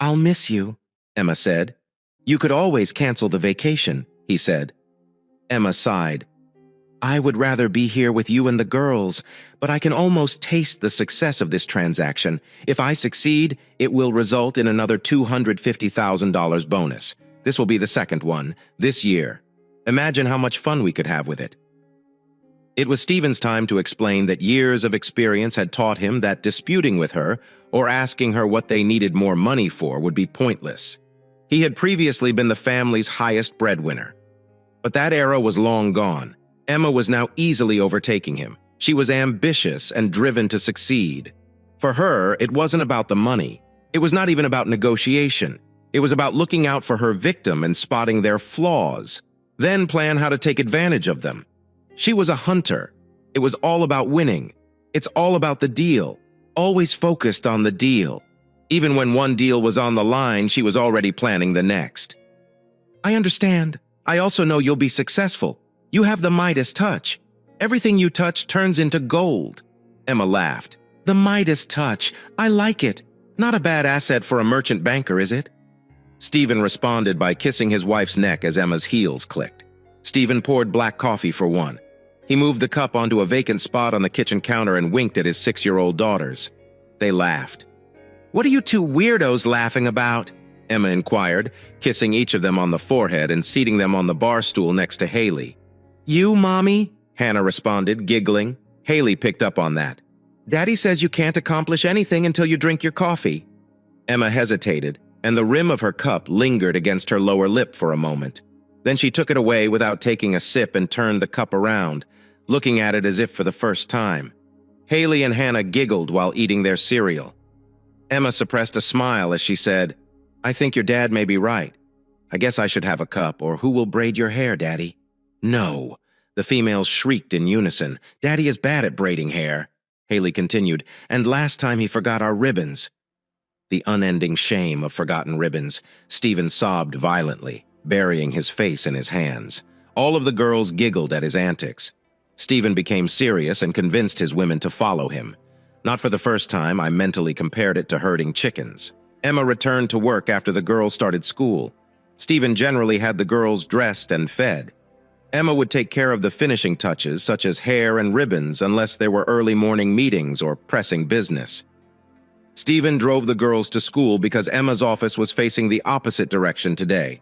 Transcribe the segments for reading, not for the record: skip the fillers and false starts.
"I'll miss you," Emma said. "You could always cancel the vacation," he said. Emma sighed. "I would rather be here with you and the girls, but I can almost taste the success of this transaction. If I succeed, it will result in another $250,000 bonus. This will be the second one, this year. Imagine how much fun we could have with it." It was Stephen's time to explain that years of experience had taught him that disputing with her or asking her what they needed more money for would be pointless. He had previously been the family's highest breadwinner. But that era was long gone. Emma was now easily overtaking him. She was ambitious and driven to succeed. For her, it wasn't about the money. It was not even about negotiation. It was about looking out for her victim and spotting their flaws, then plan how to take advantage of them. She was a hunter. It was all about winning. It's all about the deal. Always focused on the deal. Even when one deal was on the line, she was already planning the next. "I understand. I also know you'll be successful. You have the Midas touch. Everything you touch turns into gold." Emma laughed. "The Midas touch. I like it. Not a bad asset for a merchant banker, is it?" Stephen responded by kissing his wife's neck as Emma's heels clicked. Stephen poured black coffee for one. He moved the cup onto a vacant spot on the kitchen counter and winked at his 6-year-old daughters. They laughed. "What are you two weirdos laughing about?" Emma inquired, kissing each of them on the forehead and seating them on the bar stool next to Haley. "You, Mommy?" Hannah responded, giggling. Haley picked up on that. "Daddy says you can't accomplish anything until you drink your coffee." Emma hesitated, and the rim of her cup lingered against her lower lip for a moment. Then she took it away without taking a sip and turned the cup around, looking at it as if for the first time. Haley and Hannah giggled while eating their cereal. Emma suppressed a smile as she said, "I think your dad may be right. I guess I should have a cup, or who will braid your hair, Daddy?" "No," the females shrieked in unison. "Daddy is bad at braiding hair," Haley continued, "and last time he forgot our ribbons." The unending shame of forgotten ribbons. Stephen sobbed violently, burying his face in his hands. All of the girls giggled at his antics. Stephen became serious and convinced his women to follow him. Not for the first time, I mentally compared it to herding chickens. Emma returned to work after the girls started school. Stephen generally had the girls dressed and fed. Emma would take care of the finishing touches, such as hair and ribbons, unless there were early morning meetings or pressing business. Stephen drove the girls to school because Emma's office was facing the opposite direction today.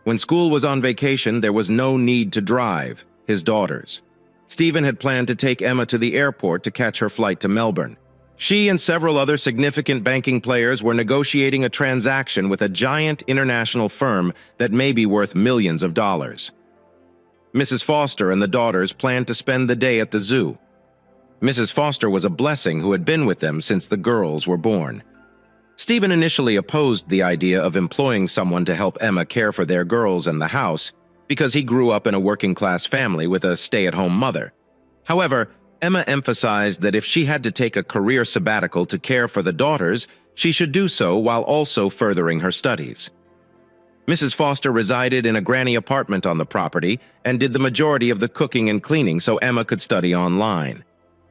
When school was on vacation, there was no need to drive, his daughters. Stephen had planned to take Emma to the airport to catch her flight to Melbourne. She and several other significant banking players were negotiating a transaction with a giant international firm that may be worth millions of dollars. Mrs. Foster and the daughters planned to spend the day at the zoo. Mrs. Foster was a blessing who had been with them since the girls were born. Stephen initially opposed the idea of employing someone to help Emma care for their girls and the house because he grew up in a working-class family with a stay-at-home mother. However, Emma emphasized that if she had to take a career sabbatical to care for the daughters, she should do so while also furthering her studies. Mrs. Foster resided in a granny apartment on the property and did the majority of the cooking and cleaning so Emma could study online.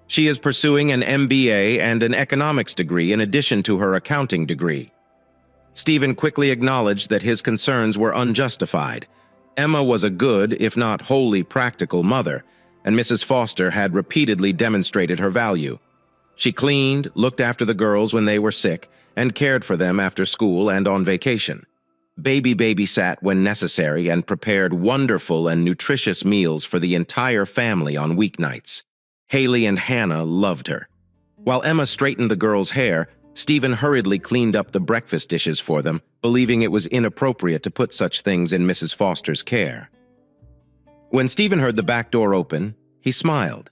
She is pursuing an MBA and an economics degree in addition to her accounting degree. Stephen quickly acknowledged that his concerns were unjustified. Emma was a good, if not wholly practical mother, and Mrs. Foster had repeatedly demonstrated her value. She cleaned, looked after the girls when they were sick, and cared for them after school and on vacation. Baby babysat when necessary and prepared wonderful and nutritious meals for the entire family on weeknights. Haley and Hannah loved her. While Emma straightened the girls' hair, Stephen hurriedly cleaned up the breakfast dishes for them, believing it was inappropriate to put such things in Mrs. Foster's care. When Stephen heard the back door open, he smiled.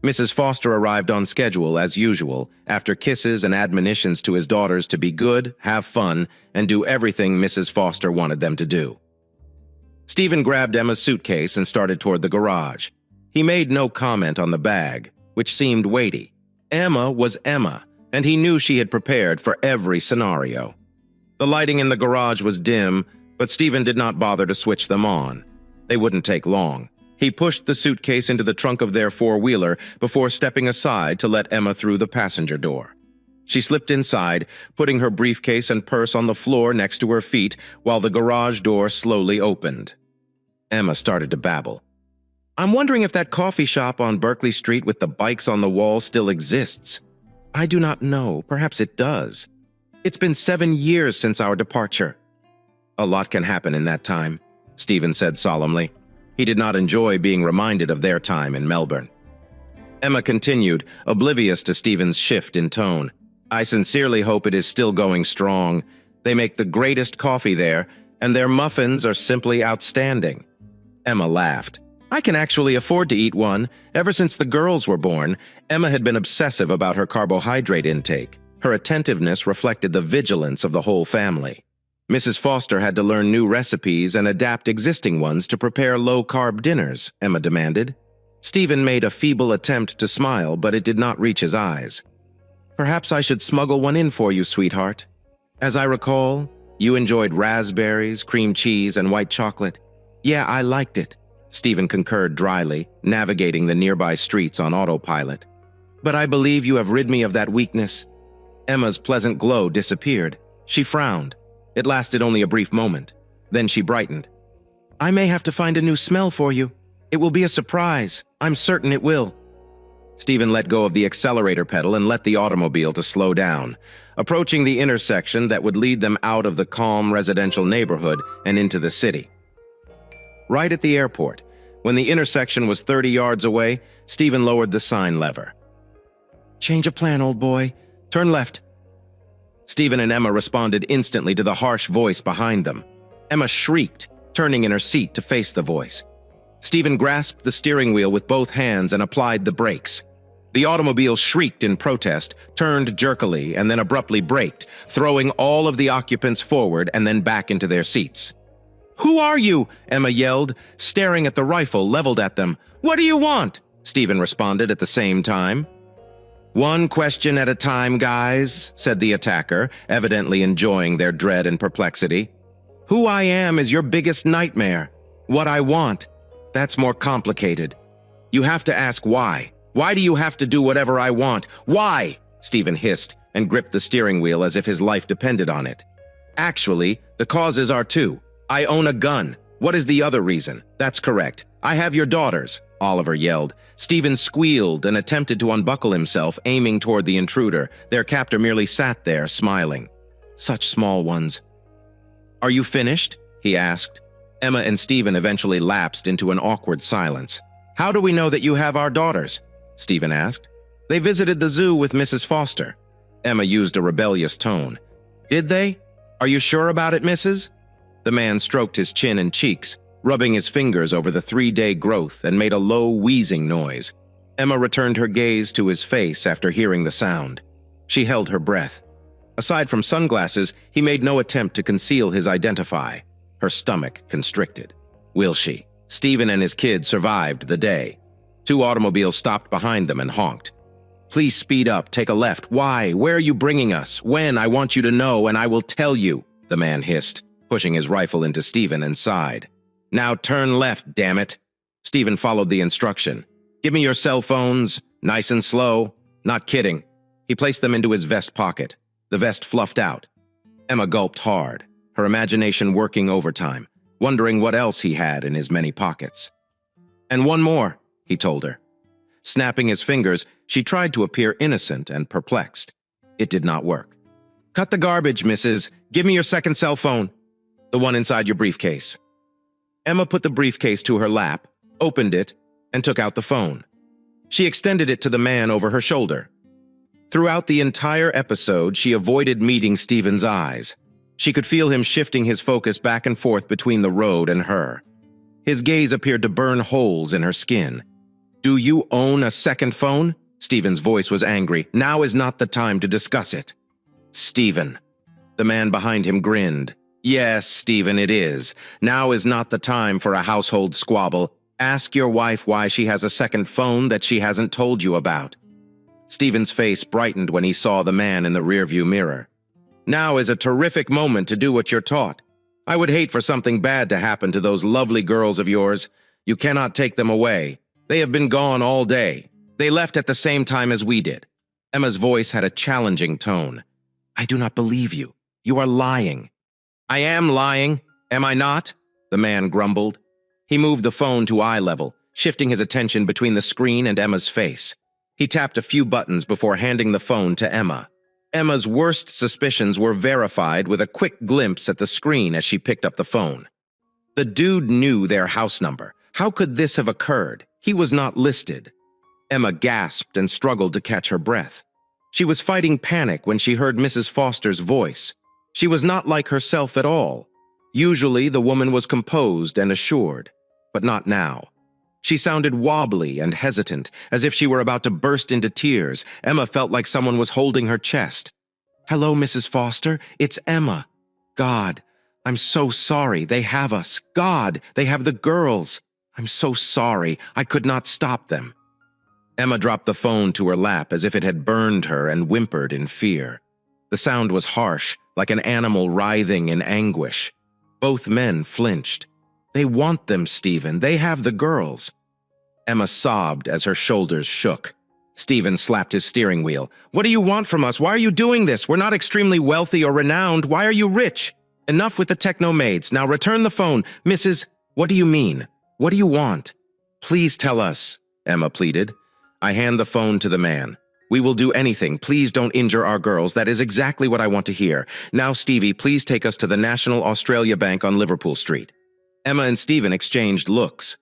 Mrs. Foster arrived on schedule as usual, after kisses and admonitions to his daughters to be good, have fun, and do everything Mrs. Foster wanted them to do. Stephen grabbed Emma's suitcase and started toward the garage. He made no comment on the bag, which seemed weighty. Emma was Emma, and he knew she had prepared for every scenario. The lighting in the garage was dim, but Stephen did not bother to switch them on. They wouldn't take long. He pushed the suitcase into the trunk of their four-wheeler before stepping aside to let Emma through the passenger door. She slipped inside, putting her briefcase and purse on the floor next to her feet while the garage door slowly opened. Emma started to babble. I'm wondering if that coffee shop on Berkeley Street with the bikes on the wall still exists. I do not know. Perhaps it does. It's been 7 years since our departure. A lot can happen in that time, Stephen said solemnly. He did not enjoy being reminded of their time in Melbourne. Emma continued, oblivious to Stephen's shift in tone. I sincerely hope it is still going strong. They make the greatest coffee there, and their muffins are simply outstanding. Emma laughed. I can actually afford to eat one. Ever since the girls were born, Emma had been obsessive about her carbohydrate intake. Her attentiveness reflected the vigilance of the whole family. Mrs. Foster had to learn new recipes and adapt existing ones to prepare low-carb dinners, Emma demanded. Stephen made a feeble attempt to smile, but it did not reach his eyes. Perhaps I should smuggle one in for you, sweetheart. As I recall, you enjoyed raspberries, cream cheese, and white chocolate. Yeah, I liked it, Stephen concurred dryly, navigating the nearby streets on autopilot. But I believe you have rid me of that weakness. Emma's pleasant glow disappeared. She frowned. It lasted only a brief moment. Then she brightened. I may have to find a new smell for you. It will be a surprise. I'm certain it will. Stephen let go of the accelerator pedal and let the automobile to slow down, approaching the intersection that would lead them out of the calm residential neighborhood and into the city. Right at the airport, when the intersection was 30 yards away, Stephen lowered the sign lever. Change of plan, old boy. Turn left. Stephen and Emma responded instantly to the harsh voice behind them. Emma shrieked, turning in her seat to face the voice. Stephen grasped the steering wheel with both hands and applied the brakes. The automobile shrieked in protest, turned jerkily, and then abruptly braked, throwing all of the occupants forward and then back into their seats. Who are you? Emma yelled, staring at the rifle leveled at them. What do you want? Stephen responded at the same time. One question at a time, guys, said the attacker, evidently enjoying their dread and perplexity. Who I am is your biggest nightmare. What I want, that's more complicated. You have to ask why. Why do you have to do whatever I want? Why? Stephen hissed and gripped the steering wheel as if his life depended on it. Actually, the causes are two. I own a gun. What is the other reason? That's correct. I have your daughters, Oliver yelled. Stephen squealed and attempted to unbuckle himself, aiming toward the intruder. Their captor merely sat there, smiling. Such small ones. Are you finished? He asked. Emma and Stephen eventually lapsed into an awkward silence. How do we know that you have our daughters? Stephen asked. They visited the zoo with Mrs. Foster. Emma used a rebellious tone. Did they? Are you sure about it, Mrs.? The man stroked his chin and cheeks, rubbing his fingers over the 3-day growth, and made a low, wheezing noise. Emma returned her gaze to his face after hearing the sound. She held her breath. Aside from sunglasses, he made no attempt to conceal his identify. Her stomach constricted. Will she? Stephen and his kids survived the day. 2 automobiles stopped behind them and honked. Please speed up, take a left. Why? Where are you bringing us? When? I want you to know, and I will tell you, the man hissed, pushing his rifle into Stephen and sighed. Now turn left, damn it. Stephen followed the instruction. Give me your cell phones, nice and slow. Not kidding. He placed them into his vest pocket. The vest fluffed out. Emma gulped hard, her imagination working overtime, wondering what else he had in his many pockets. And one more, he told her. Snapping his fingers, she tried to appear innocent and perplexed. It did not work. Cut the garbage, Mrs. Give me your second cell phone. The one inside your briefcase. Emma put the briefcase to her lap, opened it, and took out the phone. She extended it to the man over her shoulder. Throughout the entire episode, she avoided meeting Stephen's eyes. She could feel him shifting his focus back and forth between the road and her. His gaze appeared to burn holes in her skin. Do you own a second phone? Stephen's voice was angry. Now is not the time to discuss it. Stephen. The man behind him grinned. Yes, Stephen, it is. Now is not the time for a household squabble. Ask your wife why she has a second phone that she hasn't told you about. Stephen's face brightened when he saw the man in the rearview mirror. Now is a terrific moment to do what you're taught. I would hate for something bad to happen to those lovely girls of yours. You cannot take them away. They have been gone all day. They left at the same time as we did. Emma's voice had a challenging tone. "I do not believe you. You are lying." "I am lying, am I not?" the man grumbled. He moved the phone to eye level, shifting his attention between the screen and Emma's face. He tapped a few buttons before handing the phone to Emma. Emma's worst suspicions were verified with a quick glimpse at the screen as she picked up the phone. The dude knew their house number. How could this have occurred? He was not listed. Emma gasped and struggled to catch her breath. She was fighting panic when she heard Mrs. Foster's voice. She was not like herself at all. Usually, the woman was composed and assured, but not now. She sounded wobbly and hesitant, as if she were about to burst into tears. Emma felt like someone was holding her chest. "Hello, Mrs. Foster, it's Emma. God, I'm so sorry, they have us. God, they have the girls. I'm so sorry, I could not stop them." Emma dropped the phone to her lap as if it had burned her and whimpered in fear. The sound was harsh, like an animal writhing in anguish. Both men flinched. "They want them, Stephen. They have the girls." Emma sobbed as her shoulders shook. Stephen slapped his steering wheel. "What do you want from us? Why are you doing this? We're not extremely wealthy or renowned. Why are you rich? Enough with the techno-maids. Now return the phone. Mrs. What do you mean? What do you want?" "Please tell us," Emma pleaded. I hand the phone to the man. "We will do anything. Please don't injure our girls. That is exactly what I want to hear. Now, Stevie, please take us to the National Australia Bank on Liverpool Street." Emma and Stephen exchanged looks.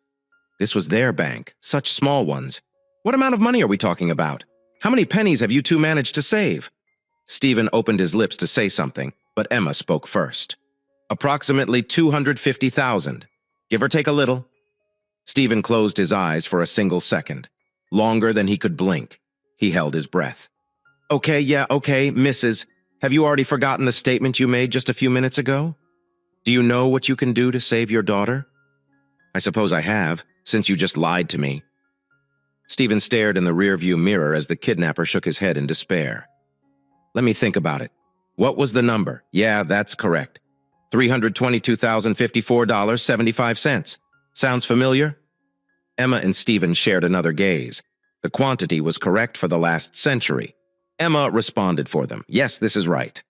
This was their bank, such small ones. What amount of money are we talking about? How many pennies have you two managed to save? Stephen opened his lips to say something, but Emma spoke first. "Approximately 250,000. Give or take a little." Stephen closed his eyes for a single second, longer than he could blink. He held his breath. Okay, Mrs. Have you already forgotten the statement you made just a few minutes ago? Do you know what you can do to save your daughter?" "I suppose I have, since you just lied to me." Stephen stared in the rearview mirror as the kidnapper shook his head in despair. "Let me think about it. What was the number? Yeah, that's correct. $322,054.75. Sounds familiar?" Emma and Stephen shared another gaze. The quantity was correct for the last century. Emma responded for them. "Yes, this is right."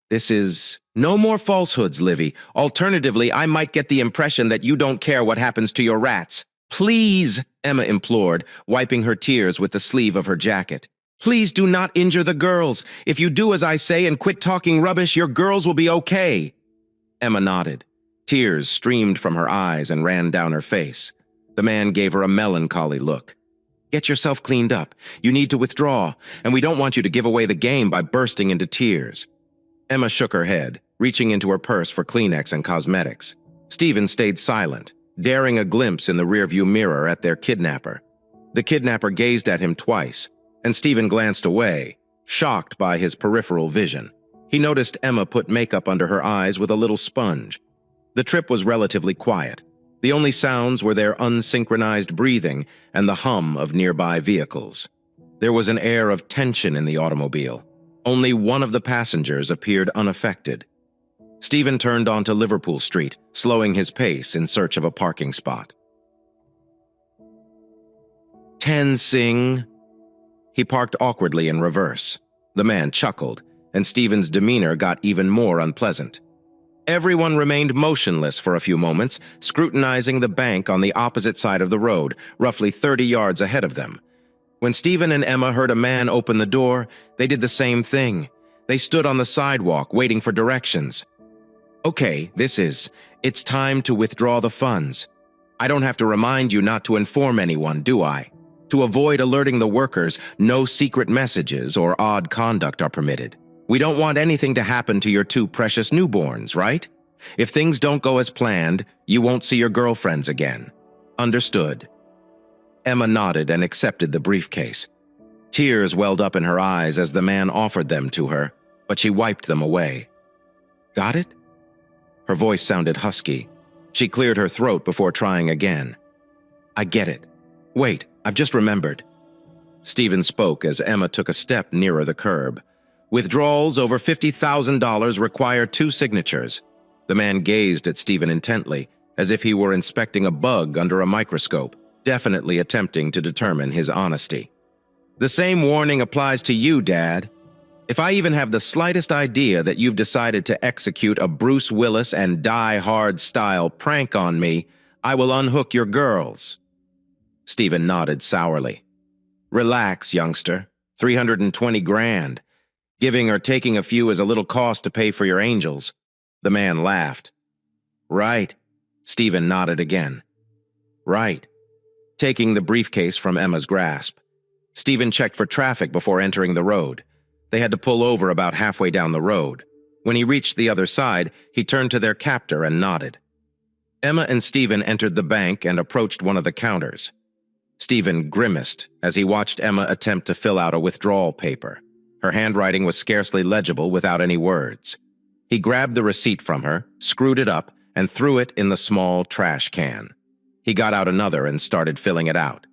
"This is... No more falsehoods, Livy. Alternatively, I might get the impression that you don't care what happens to your rats." "Please," Emma implored, wiping her tears with the sleeve of her jacket. "Please do not injure the girls. If you do as I say and quit talking rubbish, your girls will be okay." Emma nodded. Tears streamed from her eyes and ran down her face. The man gave her a melancholy look. "Get yourself cleaned up. You need to withdraw, and we don't want you to give away the game by bursting into tears." Emma shook her head, reaching into her purse for Kleenex and cosmetics. Stephen stayed silent, daring a glimpse in the rearview mirror at their kidnapper. The kidnapper gazed at him twice, and Stephen glanced away, shocked by his peripheral vision. He noticed Emma put makeup under her eyes with a little sponge. The trip was relatively quiet. The only sounds were their unsynchronized breathing and the hum of nearby vehicles. There was an air of tension in the automobile. Only one of the passengers appeared unaffected. Stephen turned onto Liverpool Street, slowing his pace in search of a parking spot. "Tenzing." He parked awkwardly in reverse. The man chuckled, and Stephen's demeanor got even more unpleasant. Everyone remained motionless for a few moments, scrutinizing the bank on the opposite side of the road, roughly 30 yards ahead of them. When Stephen and Emma heard a man open the door, they did the same thing. They stood on the sidewalk, waiting for directions. "Okay, it's time to withdraw the funds. I don't have to remind you not to inform anyone, do I? To avoid alerting the workers, no secret messages or odd conduct are permitted. We don't want anything to happen to your two precious newborns, right? If things don't go as planned, you won't see your girlfriends again. Understood?" Emma nodded and accepted the briefcase. Tears welled up in her eyes as the man offered them to her, but she wiped them away. "Got it?" Her voice sounded husky. She cleared her throat before trying again. "I get it. Wait, I've just remembered." Stephen spoke as Emma took a step nearer the curb. "Withdrawals over $50,000 require 2 signatures. The man gazed at Stephen intently, as if he were inspecting a bug under a microscope, definitely attempting to determine his honesty. The same warning applies to you, Dad. If I even have the slightest idea that you've decided to execute a Bruce Willis and Die Hard style prank on me, I will unhook your girls." Stephen nodded sourly. "Relax, youngster. 320 grand. Giving or taking a few is a little cost to pay for your angels." The man laughed. "Right." Stephen nodded again. "Right." Taking the briefcase from Emma's grasp, Stephen checked for traffic before entering the road. They had to pull over about halfway down the road. When he reached the other side, he turned to their captor and nodded. Emma and Stephen entered the bank and approached one of the counters. Stephen grimaced as he watched Emma attempt to fill out a withdrawal paper. Her handwriting was scarcely legible without any words. He grabbed the receipt from her, screwed it up, and threw it in the small trash can. He got out another and started filling it out.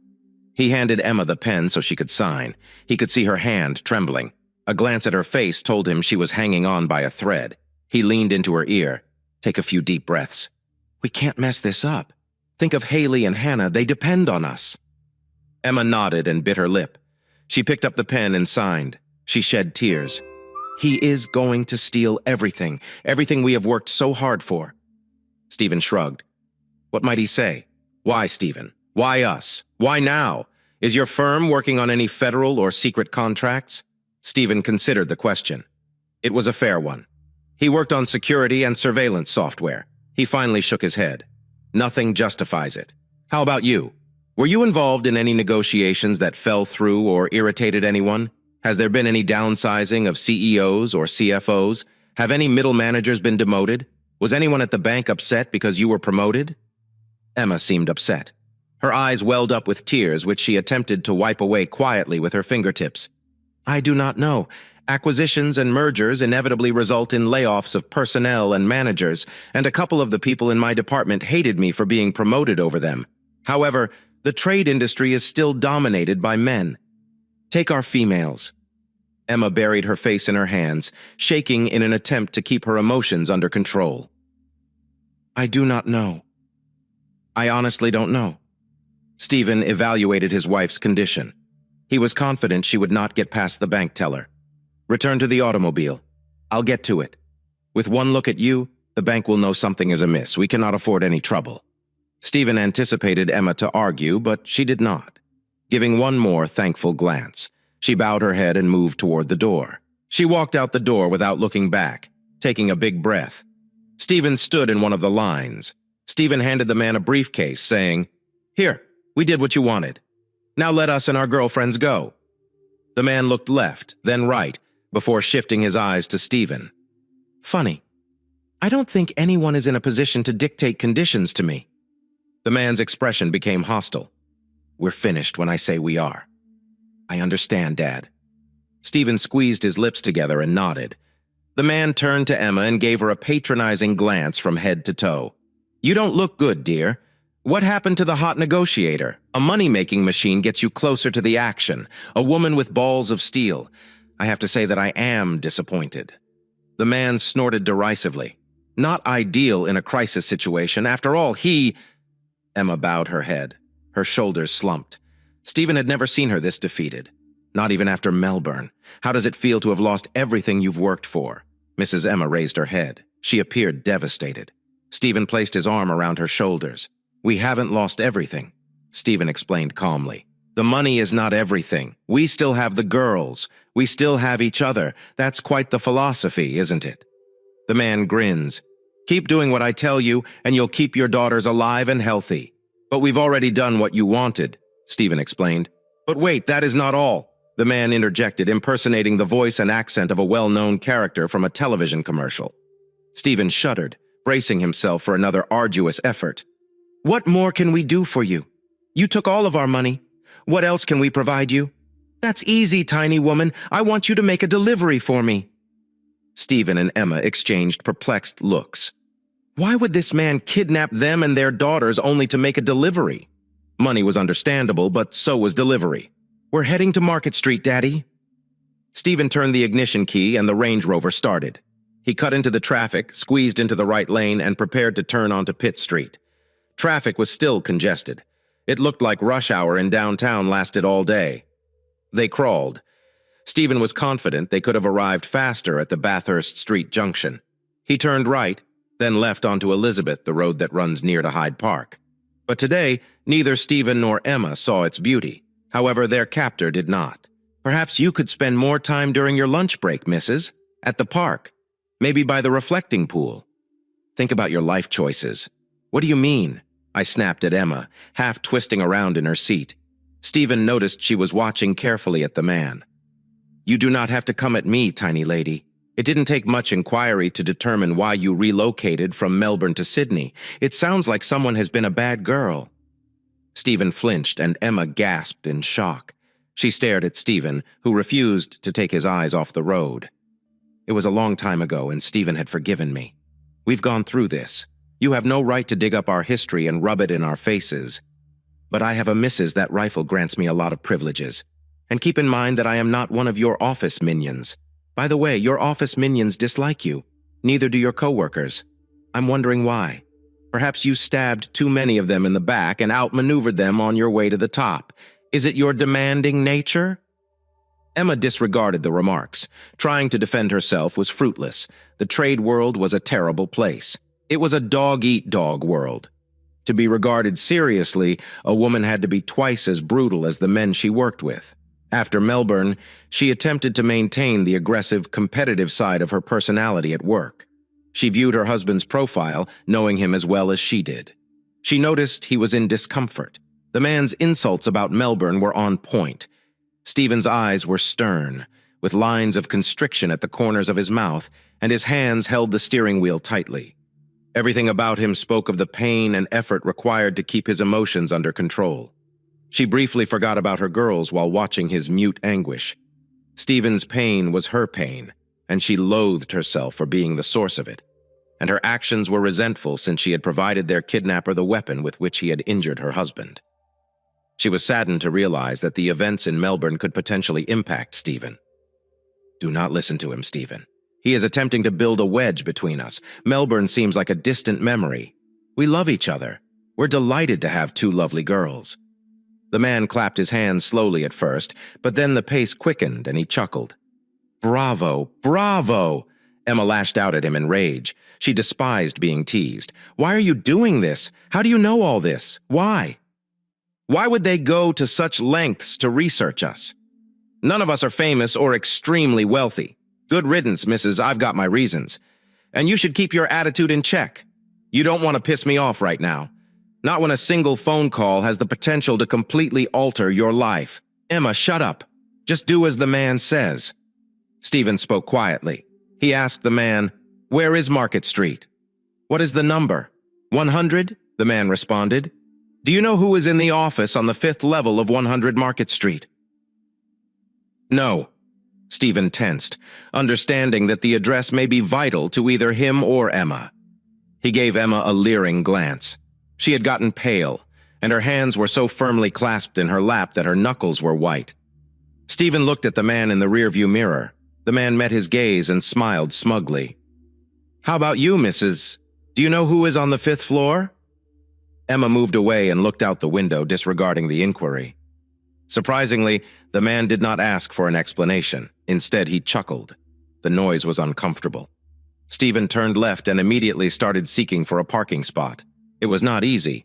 He handed Emma the pen so she could sign. He could see her hand trembling. A glance at her face told him she was hanging on by a thread. He leaned into her ear. "Take a few deep breaths. We can't mess this up. Think of Haley and Hannah. They depend on us." Emma nodded and bit her lip. She picked up the pen and signed. She shed tears. "He is going to steal everything we have worked so hard for." Stephen shrugged. What might he say? Why, Stephen? Why us? Why now? Is your firm working on any federal or secret contracts? Stephen considered the question. It was a fair one. He worked on security and surveillance software. He finally shook his head. Nothing justifies it. How about you? Were you involved in any negotiations that fell through or irritated anyone? Has there been any downsizing of CEOs or CFOs? Have any middle managers been demoted? Was anyone at the bank upset because you were promoted? Emma seemed upset. Her eyes welled up with tears, which she attempted to wipe away quietly with her fingertips. "I do not know. Acquisitions and mergers inevitably result in layoffs of personnel and managers, and a couple of the people in my department hated me for being promoted over them. However, the trade industry is still dominated by men. Take our females." Emma buried her face in her hands, shaking in an attempt to keep her emotions under control. "I do not know. I honestly don't know." Stephen evaluated his wife's condition. He was confident she would not get past the bank teller. "Return to the automobile. I'll get to it. With one look at you, the bank will know something is amiss. We cannot afford any trouble." Stephen anticipated Emma to argue, but she did not. Giving one more thankful glance, she bowed her head and moved toward the door. She walked out the door without looking back, taking a big breath. Stephen stood in one of the lines. Stephen handed the man a briefcase, saying, "Here, we did what you wanted. Now let us and our girlfriends go." The man looked left, then right, before shifting his eyes to Stephen. "Funny. I don't think anyone is in a position to dictate conditions to me." The man's expression became hostile. "We're finished when I say we are." "I understand, Dad." Stephen squeezed his lips together and nodded. The man turned to Emma and gave her a patronizing glance from head to toe. "You don't look good, dear. What happened to the hot negotiator? A money-making machine gets you closer to the action, a woman with balls of steel. I have to say that I am disappointed." The man snorted derisively. "Not ideal in a crisis situation. After all, he—" Emma bowed her head. Her shoulders slumped. Stephen had never seen her this defeated. Not even after Melbourne. "How does it feel to have lost everything you've worked for?" Mrs. Emma raised her head. She appeared devastated. Stephen placed his arm around her shoulders. "We haven't lost everything," Stephen explained calmly. "The money is not everything. We still have the girls. We still have each other. That's quite the philosophy, isn't it?" The man grins. "Keep doing what I tell you, and you'll keep your daughters alive and healthy." "But we've already done what you wanted," Stephen explained. "But wait, that is not all," the man interjected, impersonating the voice and accent of a well-known character from a television commercial. Stephen shuddered, bracing himself for another arduous effort. "What more can we do for you? You took all of our money. What else can we provide you?" "That's easy, tiny woman. I want you to make a delivery for me." Stephen and Emma exchanged perplexed looks. Why would this man kidnap them and their daughters only to make a delivery? Money was understandable, but so was delivery. "We're heading to Market Street, Daddy." Stephen turned the ignition key and the Range Rover started. He cut into the traffic, squeezed into the right lane, and prepared to turn onto Pitt Street. Traffic was still congested. It looked like rush hour in downtown lasted all day. They crawled. Stephen was confident they could have arrived faster at the Bathurst Street junction. He turned right, then left onto Elizabeth, the road that runs near to Hyde Park. But today, neither Stephen nor Emma saw its beauty. However, their captor did not. "Perhaps you could spend more time during your lunch break, Mrs. At the park. Maybe by the reflecting pool. Think about your life choices." "What do you mean?" I snapped at Emma, half twisting around in her seat. Stephen noticed she was watching carefully at the man. "You do not have to come at me, tiny lady. It didn't take much inquiry to determine why you relocated from Melbourne to Sydney. It sounds like someone has been a bad girl." Stephen flinched, and Emma gasped in shock. She stared at Stephen, who refused to take his eyes off the road. "It was a long time ago, and Stephen had forgiven me. We've gone through this. You have no right to dig up our history and rub it in our faces. But I have a missus that rifle grants me a lot of privileges. And keep in mind that I am not one of your office minions. By the way, your office minions dislike you. Neither do your coworkers. I'm wondering why. Perhaps you stabbed too many of them in the back and outmaneuvered them on your way to the top. Is it your demanding nature?" Emma disregarded the remarks. Trying to defend herself was fruitless. The trade world was a terrible place. It was a dog-eat-dog world. To be regarded seriously, a woman had to be twice as brutal as the men she worked with. After Melbourne, she attempted to maintain the aggressive, competitive side of her personality at work. She viewed her husband's profile, knowing him as well as she did. She noticed he was in discomfort. The man's insults about Melbourne were on point. Stephen's eyes were stern, with lines of constriction at the corners of his mouth, and his hands held the steering wheel tightly. Everything about him spoke of the pain and effort required to keep his emotions under control. She briefly forgot about her girls while watching his mute anguish. Stephen's pain was her pain, and she loathed herself for being the source of it. And her actions were resentful since she had provided their kidnapper the weapon with which he had injured her husband. She was saddened to realize that the events in Melbourne could potentially impact Stephen. "Do not listen to him, Stephen. He is attempting to build a wedge between us. Melbourne seems like a distant memory. We love each other. We're delighted to have two lovely girls." The man clapped his hands slowly at first, but then the pace quickened and he chuckled. "Bravo! Bravo!" Emma lashed out at him in rage. She despised being teased. "Why are you doing this? How do you know all this? Why? Why would they go to such lengths to research us? None of us are famous or extremely wealthy. Good riddance, Mrs. I've got my reasons. And you should keep your attitude in check. You don't want to piss me off right now. Not when a single phone call has the potential to completely alter your life. Emma, shut up. Just do as the man says." Stephen spoke quietly. He asked the man, "Where is Market Street?" "What is the number?" 100, the man responded. "Do you know who is in the office on the 5th level of 100 Market Street?" "No." Stephen tensed, understanding that the address may be vital to either him or Emma. He gave Emma a leering glance. She had gotten pale, and her hands were so firmly clasped in her lap that her knuckles were white. Stephen looked at the man in the rearview mirror. The man met his gaze and smiled smugly. "How about you, Mrs.? Do you know who is on the 5th floor?" Emma moved away and looked out the window, disregarding the inquiry. Surprisingly, the man did not ask for an explanation. Instead, he chuckled. The noise was uncomfortable. Stephen turned left and immediately started seeking for a parking spot. It was not easy.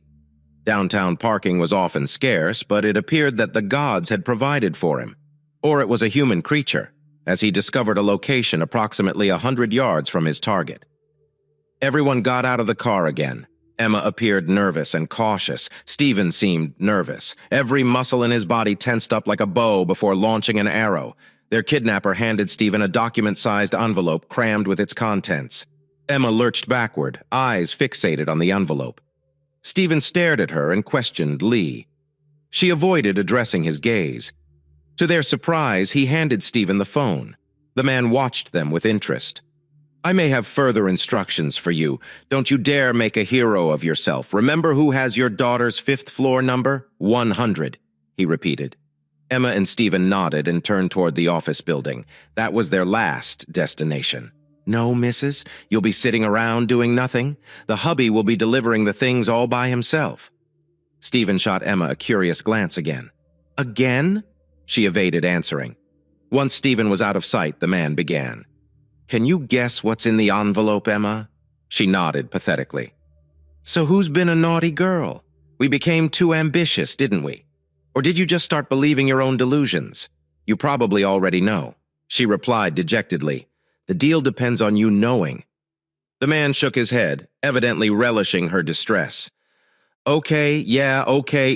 Downtown parking was often scarce, but it appeared that the gods had provided for him. Or it was a human creature, as he discovered a location approximately 100 yards from his target. Everyone got out of the car again. Emma appeared nervous and cautious. Stephen seemed nervous. Every muscle in his body tensed up like a bow before launching an arrow. Their kidnapper handed Stephen a document-sized envelope crammed with its contents. Emma lurched backward, eyes fixated on the envelope. Stephen stared at her and questioned Lee. She avoided addressing his gaze. To their surprise, he handed Stephen the phone. The man watched them with interest. "I may have further instructions for you. Don't you dare make a hero of yourself. Remember who has your daughter's 5th floor number? 100, he repeated. Emma and Stephen nodded and turned toward the office building. That was their last destination. "No, Mrs., you'll be sitting around doing nothing. The hubby will be delivering the things all by himself." Stephen shot Emma a curious glance again. "Again?" She evaded answering. Once Stephen was out of sight, the man began. "Can you guess what's in the envelope, Emma?" She nodded pathetically. "So who's been a naughty girl? We became too ambitious, didn't we? Or did you just start believing your own delusions? You probably already know." She replied dejectedly. "The deal depends on you knowing." The man shook his head, evidently relishing her distress. Okay,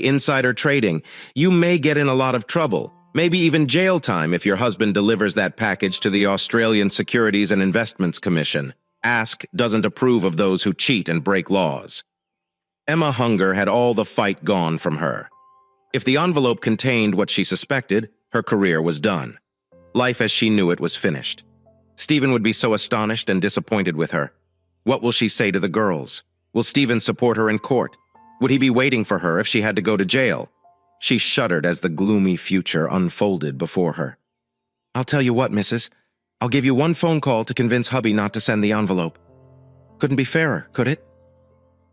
insider trading. You may get in a lot of trouble, maybe even jail time if your husband delivers that package to the Australian Securities and Investments Commission. ASK doesn't approve of those who cheat and break laws." Emma Hunger had all the fight gone from her. If the envelope contained what she suspected, her career was done. Life as she knew it was finished. Stephen would be so astonished and disappointed with her. What will she say to the girls? Will Stephen support her in court? Would he be waiting for her if she had to go to jail? She shuddered as the gloomy future unfolded before her. "I'll tell you what, missus. I'll give you one phone call to convince hubby not to send the envelope." Couldn't be fairer, could it?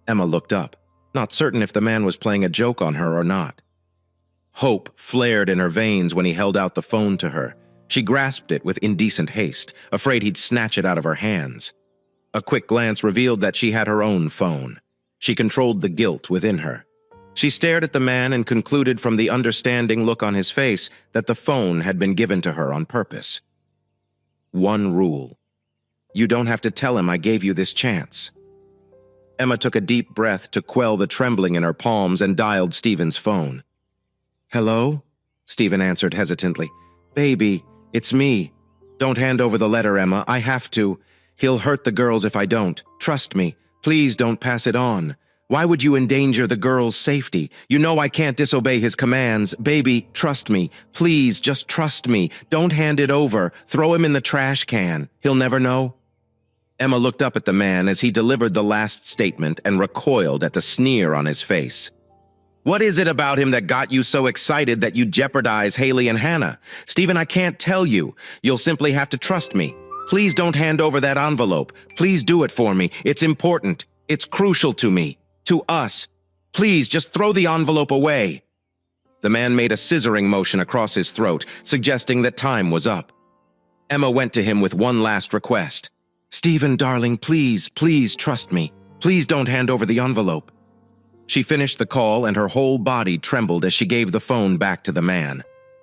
Emma looked up, not certain if the man was playing a joke on her or not. Hope flared in her veins when he held out the phone to her. She grasped it with indecent haste, afraid he'd snatch it out of her hands. A quick glance revealed that she had her own phone. She controlled the guilt within her. She stared at the man and concluded from the understanding look on his face that the phone had been given to her on purpose. One rule. You don't have to tell him I gave you this chance. Emma took a deep breath to quell the trembling in her palms and dialed Stephen's phone. "Hello?" Stephen answered hesitantly. "Baby, it's me. Don't hand over the letter, Emma. I have to. He'll hurt the girls if I don't. Trust me. Please don't pass it on. Why would you endanger the girls' safety? You know I can't disobey his commands. Baby, trust me. Please, just trust me. Don't hand it over. Throw him in the trash can. He'll never know." Emma looked up at the man as he delivered the last statement and recoiled at the sneer on his face. "What is it about him that got you so excited that you jeopardize Haley and Hannah? Stephen, I can't tell you. You'll simply have to trust me. Please don't hand over that envelope. Please do it for me. It's important. It's crucial to me. To us. Please, just throw the envelope away." The man made a scissoring motion across his throat, suggesting that time was up. Emma went to him with one last request. "Stephen, darling, please, please trust me. Please don't hand over the envelope." She finished the call and her whole body trembled as she gave the phone back to the man.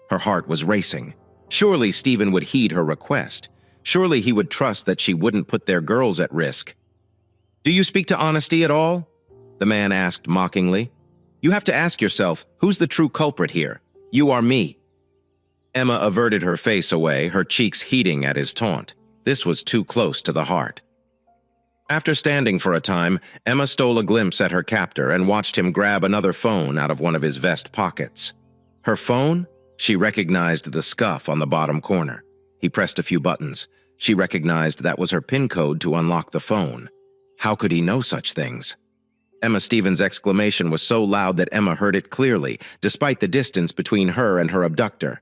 Her heart was racing. Surely Stephen would heed her request. Surely he would trust that she wouldn't put their girls at risk. "Do you speak to honesty at all?" the man asked mockingly. "You have to ask yourself, who's the true culprit here? You or me?" Emma averted her face away, her cheeks heating at his taunt. This was too close to the heart. After standing for a time, Emma stole a glimpse at her captor and watched him grab another phone out of one of his vest pockets. Her phone? She recognized the scuff on the bottom corner. He pressed a few buttons. She recognized that was her PIN code to unlock the phone. How could he know such things? Emma Stevens' exclamation was so loud that Emma heard it clearly, despite the distance between her and her abductor.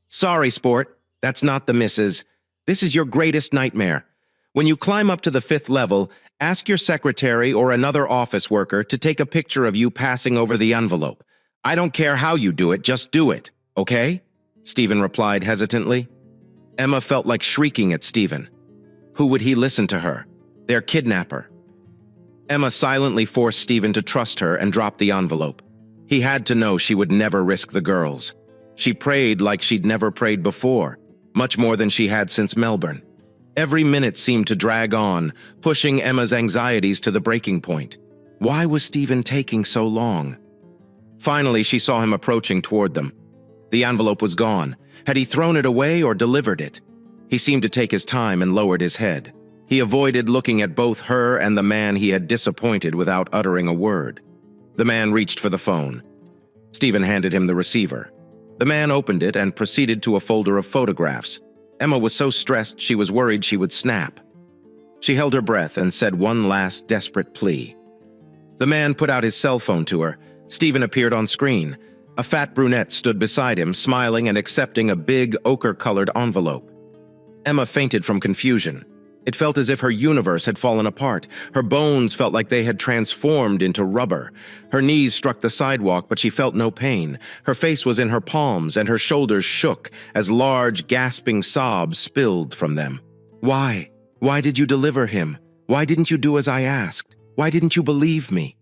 "Sorry, sport. That's not the missus. This is your greatest nightmare. When you climb up to the 5th level, ask your secretary or another office worker to take a picture of you passing over the envelope. I don't care how you do it, just do it, okay?" Stephen replied hesitantly. Emma felt like shrieking at Stephen. Who would he listen to her? Their kidnapper. Emma silently forced Stephen to trust her and drop the envelope. He had to know she would never risk the girls. She prayed like she'd never prayed before, much more than she had since Melbourne. Every minute seemed to drag on, pushing Emma's anxieties to the breaking point. Why was Stephen taking so long? Finally, she saw him approaching toward them. The envelope was gone. Had he thrown it away or delivered it? He seemed to take his time and lowered his head. He avoided looking at both her and the man he had disappointed without uttering a word. The man reached for the phone. Stephen handed him the receiver. The man opened it and proceeded to a folder of photographs. Emma was so stressed she was worried she would snap. She held her breath and said one last desperate plea. The man put out his cell phone to her. Stephen appeared on screen. A fat brunette stood beside him, smiling and accepting a big ochre-colored envelope. Emma fainted from confusion. It felt as if her universe had fallen apart. Her bones felt like they had transformed into rubber. Her knees struck the sidewalk, but she felt no pain. Her face was in her palms, and her shoulders shook as large, gasping sobs spilled from them. Why? Why did you deliver him? Why didn't you do as I asked? Why didn't you believe me?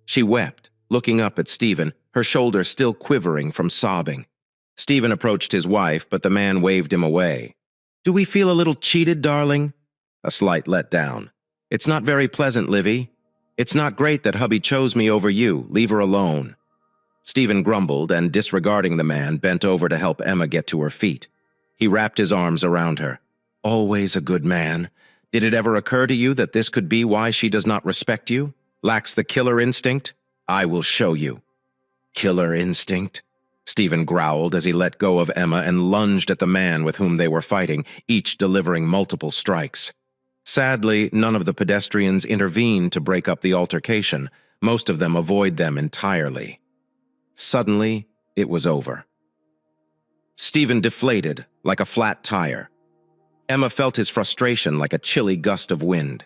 She wept, looking up at Stephen, her shoulder still quivering from sobbing. Stephen approached his wife, but the man waved him away. Do we feel a little cheated, darling? A slight letdown. It's not very pleasant, Livy. It's not great that hubby chose me over you. Leave her alone. Stephen grumbled and, disregarding the man, bent over to help Emma get to her feet. He wrapped his arms around her. Always a good man. Did it ever occur to you that this could be why she does not respect you? Lacks the killer instinct? I will show you. Killer instinct? Stephen growled as he let go of Emma and lunged at the man with whom they were fighting, each delivering multiple strikes. Sadly, none of the pedestrians intervened to break up the altercation. Most of them avoid them entirely. Suddenly, it was over. Stephen deflated like a flat tire. Emma felt his frustration like a chilly gust of wind.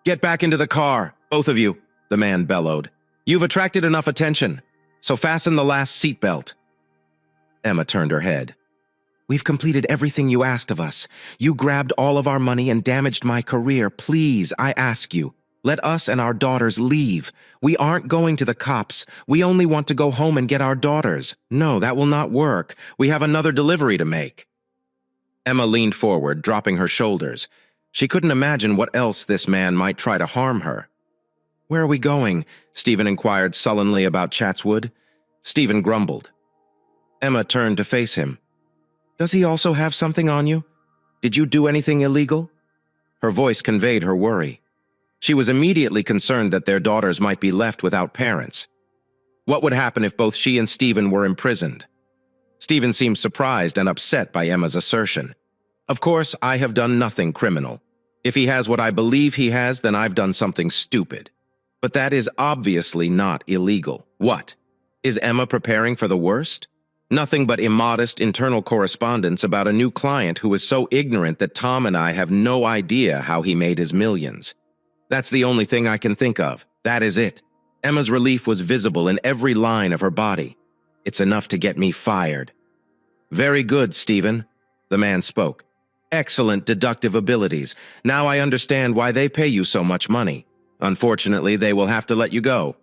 Get back into the car, both of you, the man bellowed. You've attracted enough attention, so fasten the last seatbelt. Emma turned her head. We've completed everything you asked of us. You grabbed all of our money and damaged my career. Please, I ask you, let us and our daughters leave. We aren't going to the cops. We only want to go home and get our daughters. No, that will not work. We have another delivery to make. Emma leaned forward, dropping her shoulders. She couldn't imagine what else this man might try to harm her. Where are we going? Stephen inquired sullenly about Chatswood. Stephen grumbled. Emma turned to face him. Does he also have something on you? Did you do anything illegal? Her voice conveyed her worry. She was immediately concerned that their daughters might be left without parents. What would happen if both she and Stephen were imprisoned? Stephen seemed surprised and upset by Emma's assertion. Of course, I have done nothing criminal. If he has what I believe he has, then I've done something stupid. But that is obviously not illegal. What? Is Emma preparing for the worst? Nothing but immodest internal correspondence about a new client who is so ignorant that Tom and I have no idea how he made his millions. That's the only thing I can think of. That is it. Emma's relief was visible in every line of her body. It's enough to get me fired. Very good, Stephen, the man spoke. Excellent deductive abilities. Now I understand why they pay you so much money. Unfortunately, they will have to let you go.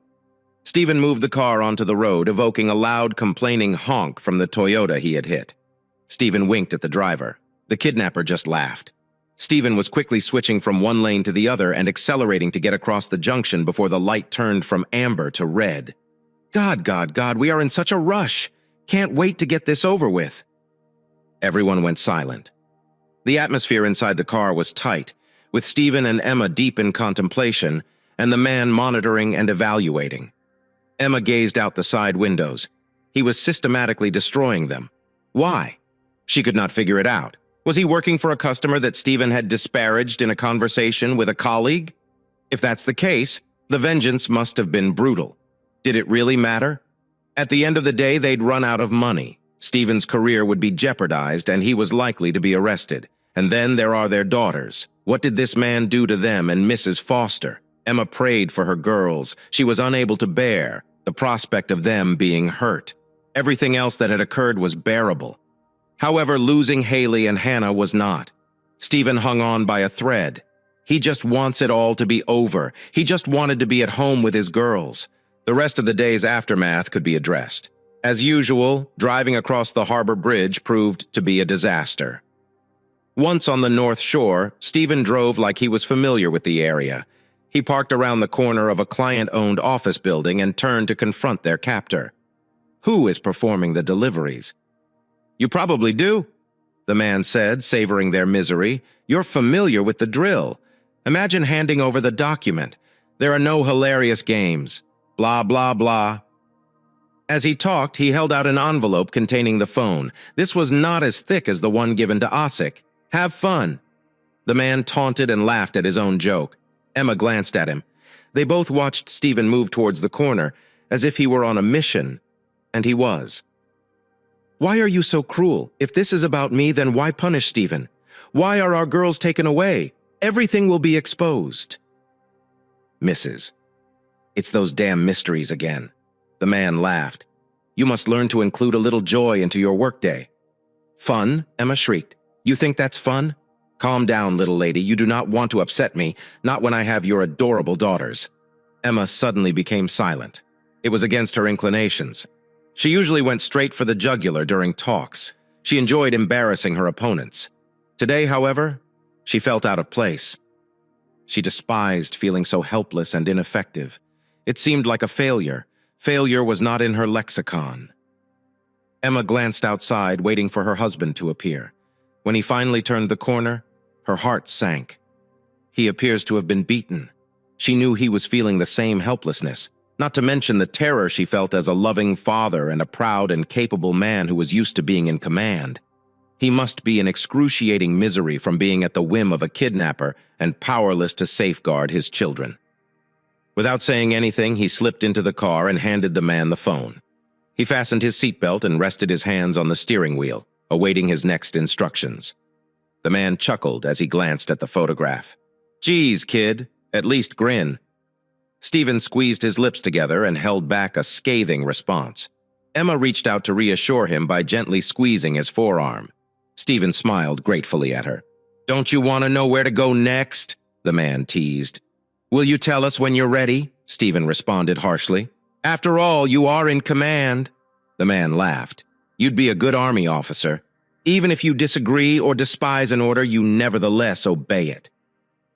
Stephen moved the car onto the road, evoking a loud, complaining honk from the Toyota he had hit. Stephen winked at the driver. The kidnapper just laughed. Stephen was quickly switching from one lane to the other and accelerating to get across the junction before the light turned from amber to red. God, we are in such a rush. Can't wait to get this over with. Everyone went silent. The atmosphere inside the car was tight, with Stephen and Emma deep in contemplation, and the man monitoring and evaluating. Emma gazed out the side windows. He was systematically destroying them. Why? She could not figure it out. Was he working for a customer that Stephen had disparaged in a conversation with a colleague? If that's the case, the vengeance must have been brutal. Did it really matter? At the end of the day, they'd run out of money. Stephen's career would be jeopardized, and he was likely to be arrested. And then there are their daughters. What did this man do to them and Mrs. Foster? Emma prayed for her girls. She was unable to bear the prospect of them being hurt. Everything else that had occurred was bearable. However, losing Haley and Hannah was not. Stephen hung on by a thread. He just wants it all to be over. He just wanted to be at home with his girls. The rest of the day's aftermath could be addressed. As usual, driving across the harbor bridge proved to be a disaster. Once on the North Shore, Stephen drove like he was familiar with the area. He parked around the corner of a client-owned office building and turned to confront their captor. Who is performing the deliveries? You probably do, the man said, savoring their misery. You're familiar with the drill. Imagine handing over the document. There are no hilarious games. Blah, blah, blah. As he talked, he held out an envelope containing the phone. This was not as thick as the one given to Ossick. Have fun. The man taunted and laughed at his own joke. Emma glanced at him. They both watched Stephen move towards the corner, as if he were on a mission, and he was. Why are you so cruel? If this is about me, then why punish Stephen? Why are our girls taken away? Everything will be exposed. Mrs. It's those damn mysteries again. The man laughed. You must learn to include a little joy into your workday. Fun? Emma shrieked. You think that's fun? Calm down, little lady. You do not want to upset me, not when I have your adorable daughters. Emma suddenly became silent. It was against her inclinations. She usually went straight for the jugular during talks. She enjoyed embarrassing her opponents. Today, however, she felt out of place. She despised feeling so helpless and ineffective. It seemed like a failure. Failure was not in her lexicon. Emma glanced outside, waiting for her husband to appear. When he finally turned the corner, her heart sank. He appears to have been beaten. She knew he was feeling the same helplessness, not to mention the terror she felt as a loving father and a proud and capable man who was used to being in command. He must be in excruciating misery from being at the whim of a kidnapper and powerless to safeguard his children. Without saying anything, he slipped into the car and handed the man the phone. He fastened his seatbelt and rested his hands on the steering wheel, awaiting his next instructions. The man chuckled as he glanced at the photograph. Geez, kid, at least grin. Stephen squeezed his lips together and held back a scathing response. Emma reached out to reassure him by gently squeezing his forearm. Stephen smiled gratefully at her. Don't you want to know where to go next? The man teased. Will you tell us when you're ready? Stephen responded harshly. After all, you are in command. The man laughed. You'd be a good army officer. Even if you disagree or despise an order, you nevertheless obey it.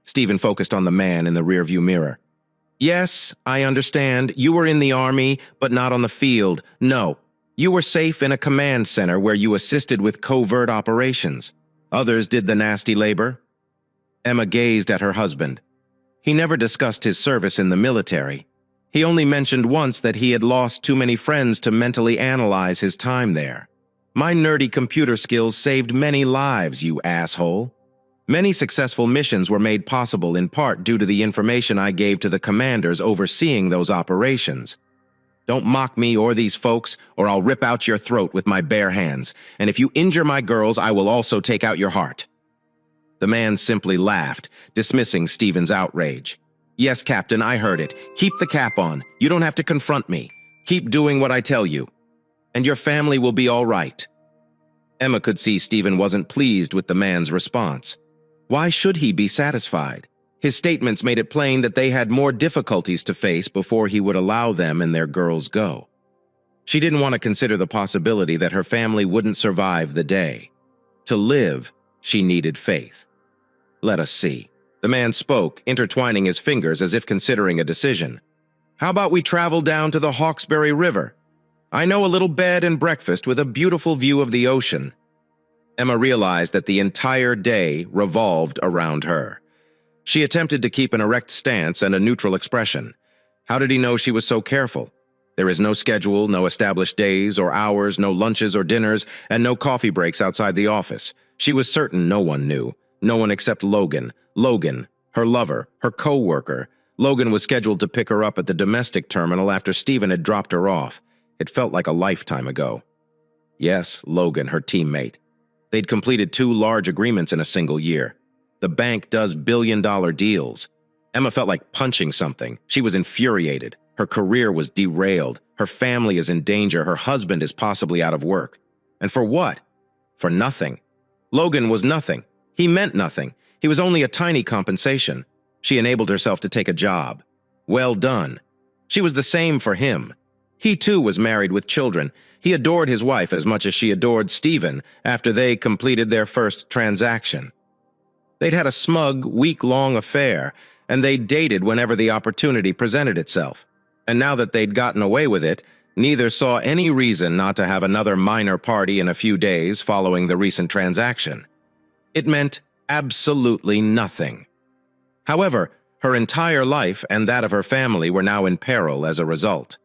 Stephen focused on the man in the rearview mirror. Yes, I understand. You were in the army, but not on the field. No, you were safe in a command center where you assisted with covert operations. Others did the nasty labor. Emma gazed at her husband. He never discussed his service in the military. He only mentioned once that he had lost too many friends to mentally analyze his time there. My nerdy computer skills saved many lives, you asshole. Many successful missions were made possible in part due to the information I gave to the commanders overseeing those operations. Don't mock me or these folks, or I'll rip out your throat with my bare hands, and if you injure my girls, I will also take out your heart. The man simply laughed, dismissing Stephen's outrage. Yes, Captain, I heard it. Keep the cap on. You don't have to confront me. Keep doing what I tell you. And your family will be all right. Emma could see Stephen wasn't pleased with the man's response. Why should he be satisfied? His statements made it plain that they had more difficulties to face before he would allow them and their girls go. She didn't want to consider the possibility that her family wouldn't survive the day. To live, she needed faith. Let us see. The man spoke, intertwining his fingers as if considering a decision. How about we travel down to the Hawkesbury River? I know a little bed and breakfast with a beautiful view of the ocean. Emma realized that the entire day revolved around her. She attempted to keep an erect stance and a neutral expression. How did he know she was so careful? There is no schedule, no established days or hours, no lunches or dinners, and no coffee breaks outside the office. She was certain no one knew. No one except Logan. Logan, her lover, her co-worker. Logan was scheduled to pick her up at the domestic terminal after Stephen had dropped her off. It felt like a lifetime ago. Yes, Logan, her teammate. They'd completed 2 large agreements in a single year. The bank does billion-dollar deals. Emma felt like punching something. She was infuriated. Her career was derailed. Her family is in danger. Her husband is possibly out of work. And for what? For nothing. Logan was nothing. He meant nothing. He was only a tiny compensation. She enabled herself to take a job. Well done. She was the same for him. He too was married with children. He adored his wife as much as she adored Stephen after they completed their first transaction. They'd had a smug, week-long affair, and they dated whenever the opportunity presented itself. And now that they'd gotten away with it, neither saw any reason not to have another minor party in a few days following the recent transaction. It meant absolutely nothing. However, her entire life and that of her family were now in peril as a result.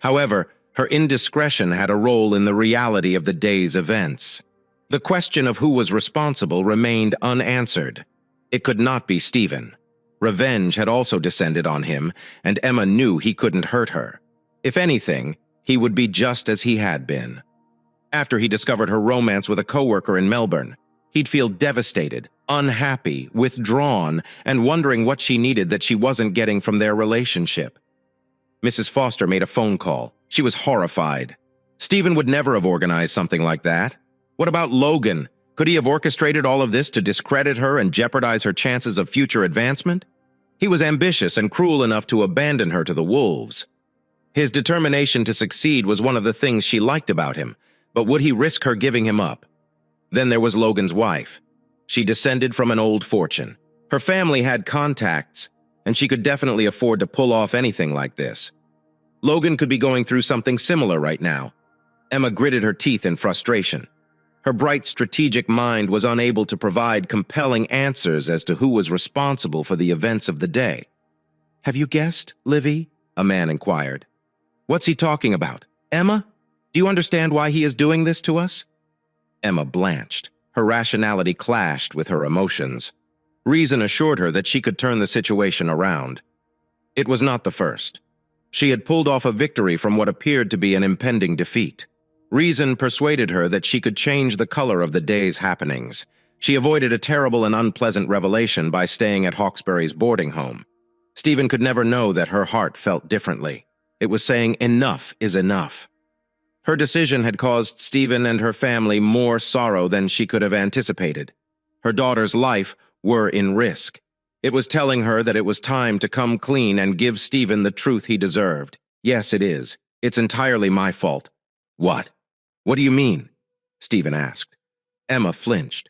However, her indiscretion had a role in the reality of the day's events. The question of who was responsible remained unanswered. It could not be Stephen. Revenge had also descended on him, and Emma knew he couldn't hurt her. If anything, he would be just as he had been. After he discovered her romance with a coworker in Melbourne, He'd feel devastated, unhappy, withdrawn, and wondering what she needed that she wasn't getting from their relationship. Mrs. Foster made a phone call. She was horrified. Stephen would never have organized something like that. What about Logan? Could he have orchestrated all of this to discredit her and jeopardize her chances of future advancement? He was ambitious and cruel enough to abandon her to the wolves. His determination to succeed was one of the things she liked about him, but would he risk her giving him up? Then there was Logan's wife. She descended from an old fortune. Her family had contacts, and she could definitely afford to pull off anything like this. Logan could be going through something similar right now. Emma gritted her teeth in frustration. Her bright, strategic mind was unable to provide compelling answers as to who was responsible for the events of the day. "Have you guessed, Livy?" a man inquired. "What's he talking about? Emma? Do you understand why he is doing this to us?" Emma blanched. Her rationality clashed with her emotions. Reason assured her that she could turn the situation around. It was not the first. She had pulled off a victory from what appeared to be an impending defeat. Reason persuaded her that she could change the color of the day's happenings. She avoided a terrible and unpleasant revelation by staying at Hawkesbury's boarding home. Stephen could never know that her heart felt differently. It was saying enough is enough. Her decision had caused Stephen and her family more sorrow than she could have anticipated. Her daughter's life were in risk. It was telling her that it was time to come clean and give Stephen the truth he deserved. "Yes, it is. It's entirely my fault." "What? What do you mean?" Stephen asked. Emma flinched.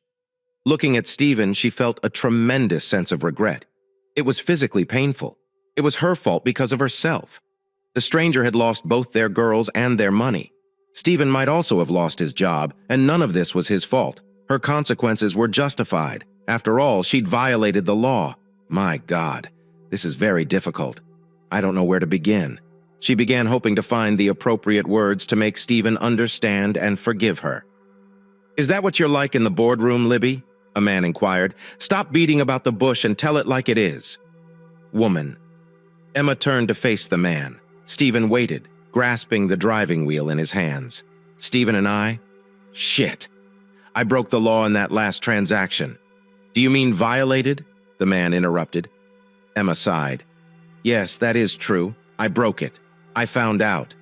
Looking at Stephen, she felt a tremendous sense of regret. It was physically painful. It was her fault because of herself. The stranger had lost both their girls and their money. Stephen might also have lost his job, and none of this was his fault. Her consequences were justified. After all, she'd violated the law. My God, this is very difficult. I don't know where to begin. She began hoping to find the appropriate words to make Stephen understand and forgive her. "Is that what you're like in the boardroom, Libby?" a man inquired. "Stop beating about the bush and tell it like it is." "Woman." Emma turned to face the man. Stephen waited, grasping the driving wheel in his hands. "Stephen and I? Shit. I broke the law in that last transaction." "Do you mean violated?" the man interrupted. Emma sighed. "Yes, that is true. I broke it. I found out.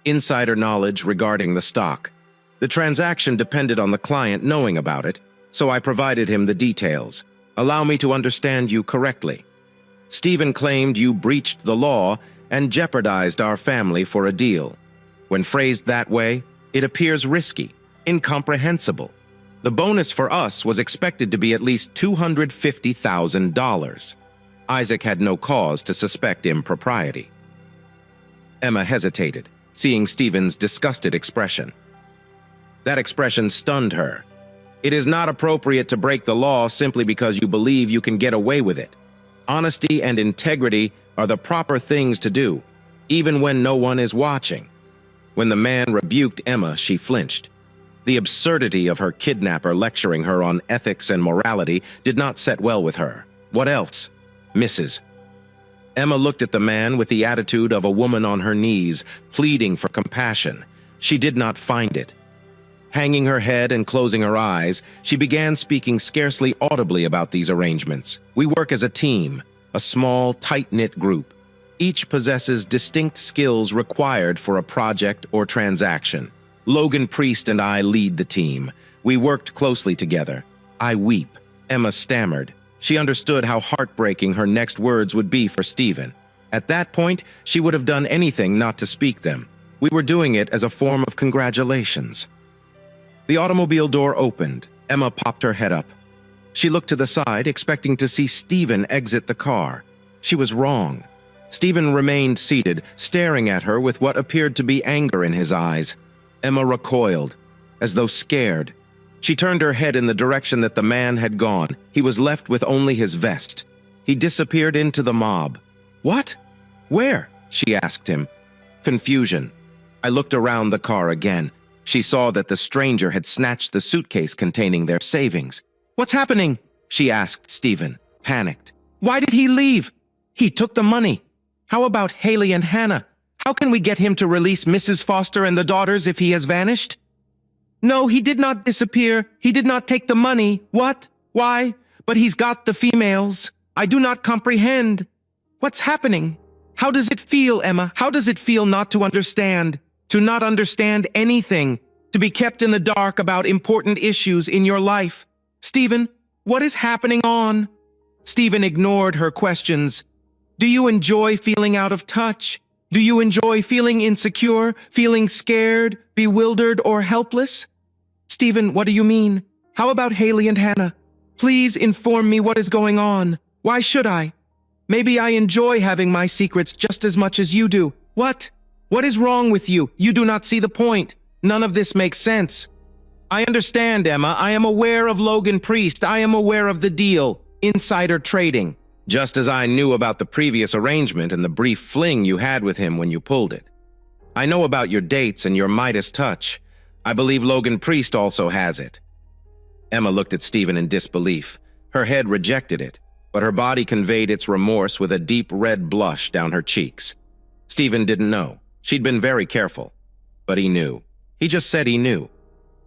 Insider knowledge regarding the stock. The transaction depended on the client knowing about it, so I provided him the details. Allow me to understand you correctly. Stephen claimed you breached the law and jeopardized our family for a deal. When phrased that way, it appears risky, incomprehensible. The bonus for us was expected to be at least $250,000. Isaac had no cause to suspect impropriety." Emma hesitated, seeing Stephen's disgusted expression. That expression stunned her. "It is not appropriate to break the law simply because you believe you can get away with it. Honesty and integrity are the proper things to do, even when no one is watching." When the man rebuked Emma, she flinched. The absurdity of her kidnapper lecturing her on ethics and morality did not set well with her. What else? "Mrs." Emma looked at the man with the attitude of a woman on her knees, pleading for compassion. She did not find it. Hanging her head and closing her eyes, she began speaking scarcely audibly about these arrangements. "We work as a team, a small, tight-knit group. Each possesses distinct skills required for a project or transaction. Logan Priest and I lead the team. We worked closely together. I weep." Emma stammered. She understood how heartbreaking her next words would be for Stephen. At that point, she would have done anything not to speak them. "We were doing it as a form of congratulations." The automobile door opened. Emma popped her head up. She looked to the side, expecting to see Stephen exit the car. She was wrong. Stephen remained seated, staring at her with what appeared to be anger in his eyes. Emma recoiled, as though scared. She turned her head in the direction that the man had gone. He was left with only his vest. He disappeared into the mob. "What? Where?" she asked him. Confusion. I looked around the car again. She saw that the stranger had snatched the suitcase containing their savings. "What's happening?" she asked Stephen, panicked. "Why did he leave? He took the money. How about Haley and Hannah? How can we get him to release Mrs. Foster and the daughters if he has vanished?" No, he did not disappear. He did not take the money. What? Why? But he's got the females. I do not comprehend. What's happening? How does it feel, Emma? How does it feel not to understand? To not understand anything? To be kept in the dark about important issues in your life? Stephen, what is happening on? Stephen ignored her questions. Do you enjoy feeling out of touch? Do you enjoy feeling insecure, feeling scared, bewildered, or helpless? Stephen, what do you mean? How about Haley and Hannah? Please inform me what is going on. Why should I? Maybe I enjoy having my secrets just as much as you do. What? What is wrong with you? You do not see the point. None of this makes sense. I understand, Emma. I am aware of Logan Priest. I am aware of the deal. Insider trading. Just as I knew about the previous arrangement and the brief fling you had with him when you pulled it. I know about your dates and your Midas touch. I believe Logan Priest also has it. Emma looked at Stephen in disbelief. Her head rejected it, but her body conveyed its remorse with a deep red blush down her cheeks. Stephen didn't know. She'd been very careful. But he knew. He just said he knew.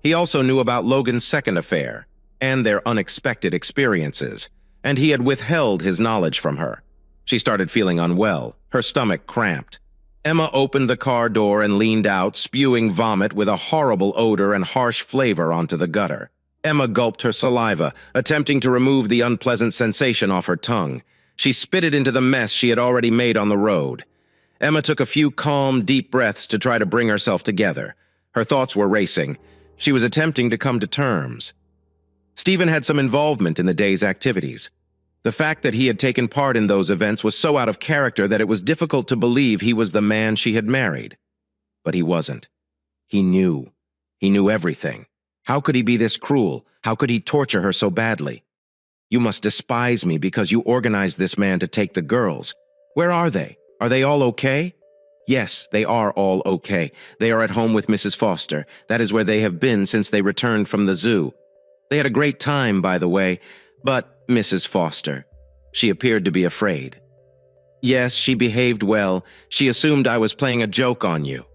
He also knew about Logan's second affair and their unexpected experiences, and he had withheld his knowledge from her. She started feeling unwell, her stomach cramped. Emma opened the car door and leaned out, spewing vomit with a horrible odor and harsh flavor onto the gutter. Emma gulped her saliva, attempting to remove the unpleasant sensation off her tongue. She spit it into the mess she had already made on the road. Emma took a few calm, deep breaths to try to bring herself together. Her thoughts were racing. She was attempting to come to terms. Stephen had some involvement in the day's activities. The fact that he had taken part in those events was so out of character that it was difficult to believe he was the man she had married. But he wasn't. He knew. He knew everything. How could he be this cruel? How could he torture her so badly? You must despise me because you organized this man to take the girls. Where are they? Are they all okay? Yes, they are all okay. They are at home with Mrs. Foster. That is where they have been since they returned from the zoo. They had a great time, by the way, but Mrs. Foster. She appeared to be afraid. Yes, she behaved well. She assumed I was playing a joke on you.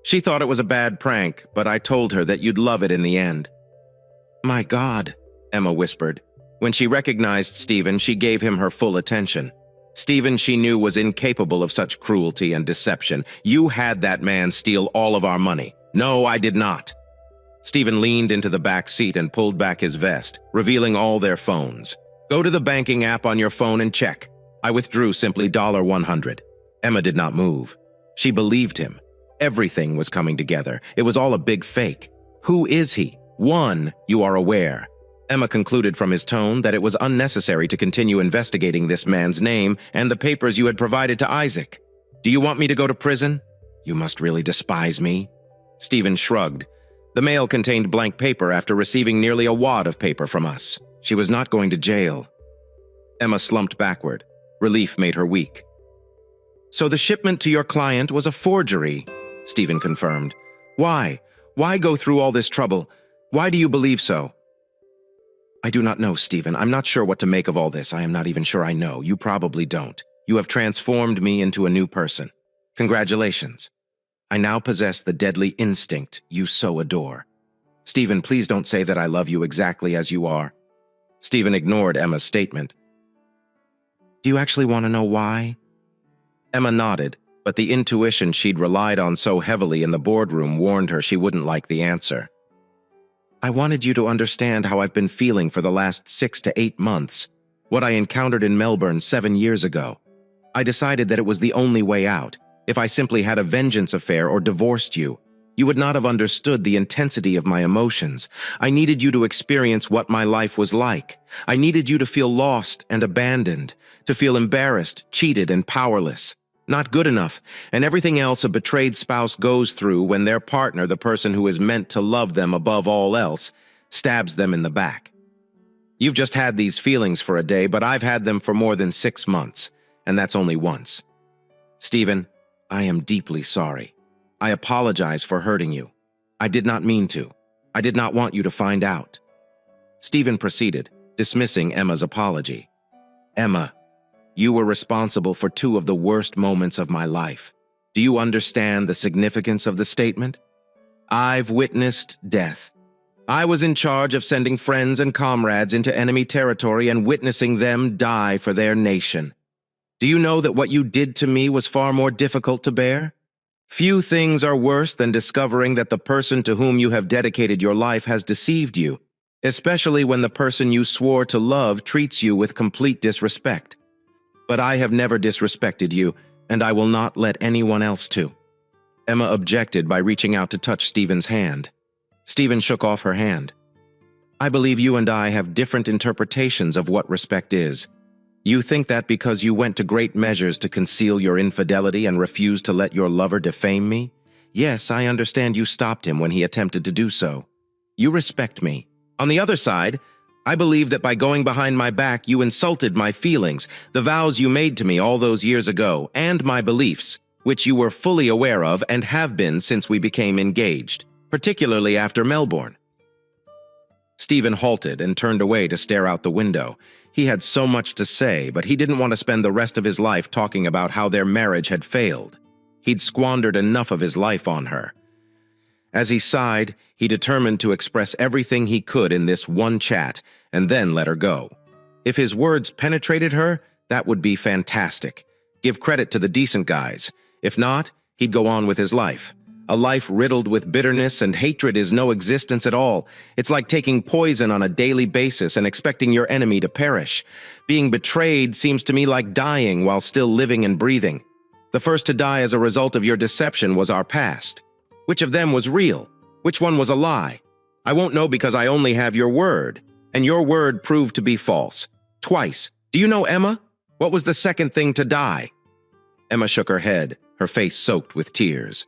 She thought it was a bad prank, but I told her that you'd love it in the end. My God, Emma whispered. When she recognized Stephen, she gave him her full attention. Stephen, she knew, was incapable of such cruelty and deception. You had that man steal all of our money. No, I did not. Stephen leaned into the back seat and pulled back his vest, revealing all their phones. Go to the banking app on your phone and check. I withdrew simply $100. Emma did not move. She believed him. Everything was coming together. It was all a big fake. Who is he? One, you are aware. Emma concluded from his tone that it was unnecessary to continue investigating this man's name and the papers you had provided to Isaac. Do you want me to go to prison? You must really despise me. Stephen shrugged. The mail contained blank paper after receiving nearly a wad of paper from us. She was not going to jail. Emma slumped backward. Relief made her weak. So the shipment to your client was a forgery, Stephen confirmed. Why? Why go through all this trouble? Why do you believe so? I do not know, Stephen. I'm not sure what to make of all this. I am not even sure I know. You probably don't. You have transformed me into a new person. Congratulations. I now possess the deadly instinct you so adore. Stephen, please don't say that I love you exactly as you are. Stephen ignored Emma's statement. Do you actually want to know why? Emma nodded, but the intuition she'd relied on so heavily in the boardroom warned her she wouldn't like the answer. I wanted you to understand how I've been feeling for the last 6 to 8 months, what I encountered in Melbourne 7 years ago. I decided that it was the only way out. If I simply had a vengeance affair or divorced you, you would not have understood the intensity of my emotions. I needed you to experience what my life was like. I needed you to feel lost and abandoned, to feel embarrassed, cheated, and powerless. Not good enough, and everything else a betrayed spouse goes through when their partner, the person who is meant to love them above all else, stabs them in the back. You've just had these feelings for a day, but I've had them for more than 6 months, and that's only once. Stephen, I am deeply sorry. I apologize for hurting you. I did not mean to. I did not want you to find out. Stephen proceeded, dismissing Emma's apology. Emma, you were responsible for 2 of the worst moments of my life. Do you understand the significance of the statement? I've witnessed death. I was in charge of sending friends and comrades into enemy territory and witnessing them die for their nation. Do you know that what you did to me was far more difficult to bear? Few things are worse than discovering that the person to whom you have dedicated your life has deceived you, especially when the person you swore to love treats you with complete disrespect. But I have never disrespected you, and I will not let anyone else to. Emma objected by reaching out to touch Stephen's hand. Stephen shook off her hand. I believe you and I have different interpretations of what respect is. You think that because you went to great measures to conceal your infidelity and refused to let your lover defame me? Yes, I understand you stopped him when he attempted to do so. You respect me. On the other side, I believe that by going behind my back, you insulted my feelings, the vows you made to me all those years ago, and my beliefs, which you were fully aware of and have been since we became engaged, particularly after Melbourne. Stephen halted and turned away to stare out the window. He had so much to say, but he didn't want to spend the rest of his life talking about how their marriage had failed. He'd squandered enough of his life on her. As he sighed, he determined to express everything he could in this one chat and then let her go. If his words penetrated her, that would be fantastic. Give credit to the decent guys. If not, he'd go on with his life. A life riddled with bitterness and hatred is no existence at all. It's like taking poison on a daily basis and expecting your enemy to perish. Being betrayed seems to me like dying while still living and breathing. The first to die as a result of your deception was our past. Which of them was real? Which one was a lie? I won't know because I only have your word. And your word proved to be false. Twice. Do you know Emma? What was the second thing to die? Emma shook her head, her face soaked with tears.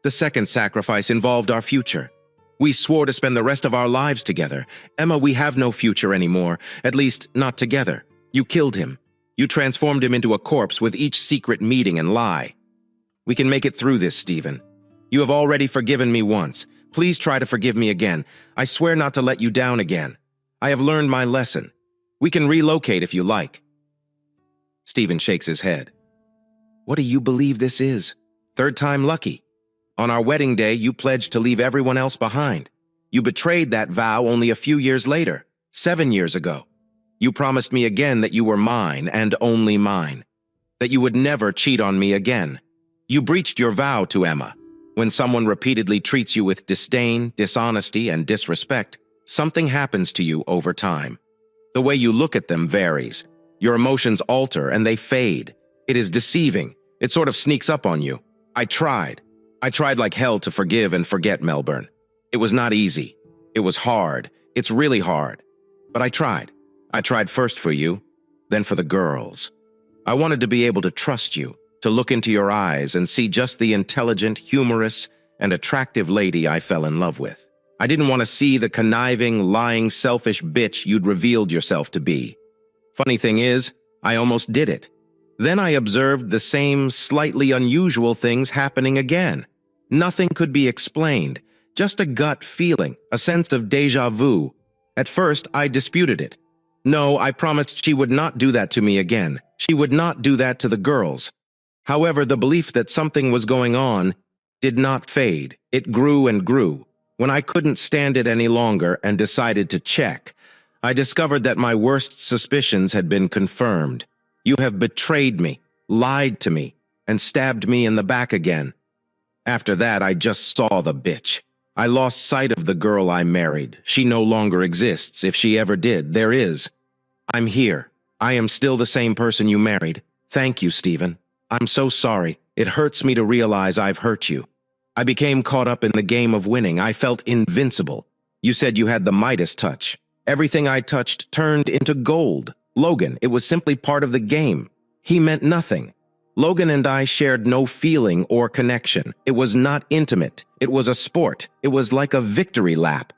The second sacrifice involved our future. We swore to spend the rest of our lives together. Emma, we have no future anymore, at least not together. You killed him. You transformed him into a corpse with each secret meeting and lie. We can make it through this, Stephen. You have already forgiven me once. Please try to forgive me again. I swear not to let you down again. I have learned my lesson. We can relocate if you like. Stephen shakes his head. What do you believe this is? Third time lucky. On our wedding day, you pledged to leave everyone else behind. You betrayed that vow only a few years later, 7 years ago. You promised me again that you were mine and only mine, that you would never cheat on me again. You breached your vow to Emma. When someone repeatedly treats you with disdain, dishonesty, and disrespect, something happens to you over time. The way you look at them varies. Your emotions alter and they fade. It is deceiving. It sort of sneaks up on you. I tried like hell to forgive and forget Melbourne. It was not easy. It was hard. It's really hard. But I tried. I tried first for you, then for the girls. I wanted to be able to trust you, to look into your eyes and see just the intelligent, humorous, and attractive lady I fell in love with. I didn't want to see the conniving, lying, selfish bitch you'd revealed yourself to be. Funny thing is, I almost did it. Then I observed the same slightly unusual things happening again. Nothing could be explained, just a gut feeling, a sense of déjà vu. At first, I disputed it. No, I promised she would not do that to me again. She would not do that to the girls. However, the belief that something was going on did not fade. It grew and grew. When I couldn't stand it any longer and decided to check, I discovered that my worst suspicions had been confirmed. You have betrayed me, lied to me, and stabbed me in the back again. After that, I just saw the bitch. I lost sight of the girl I married. She no longer exists. If she ever did, there is. I'm here. I am still the same person you married. Thank you, Stephen. I'm so sorry. It hurts me to realize I've hurt you. I became caught up in the game of winning. I felt invincible. You said you had the Midas touch. Everything I touched turned into gold. Logan, it was simply part of the game. He meant nothing. Logan and I shared no feeling or connection. It was not intimate. It was a sport. It was like a victory lap.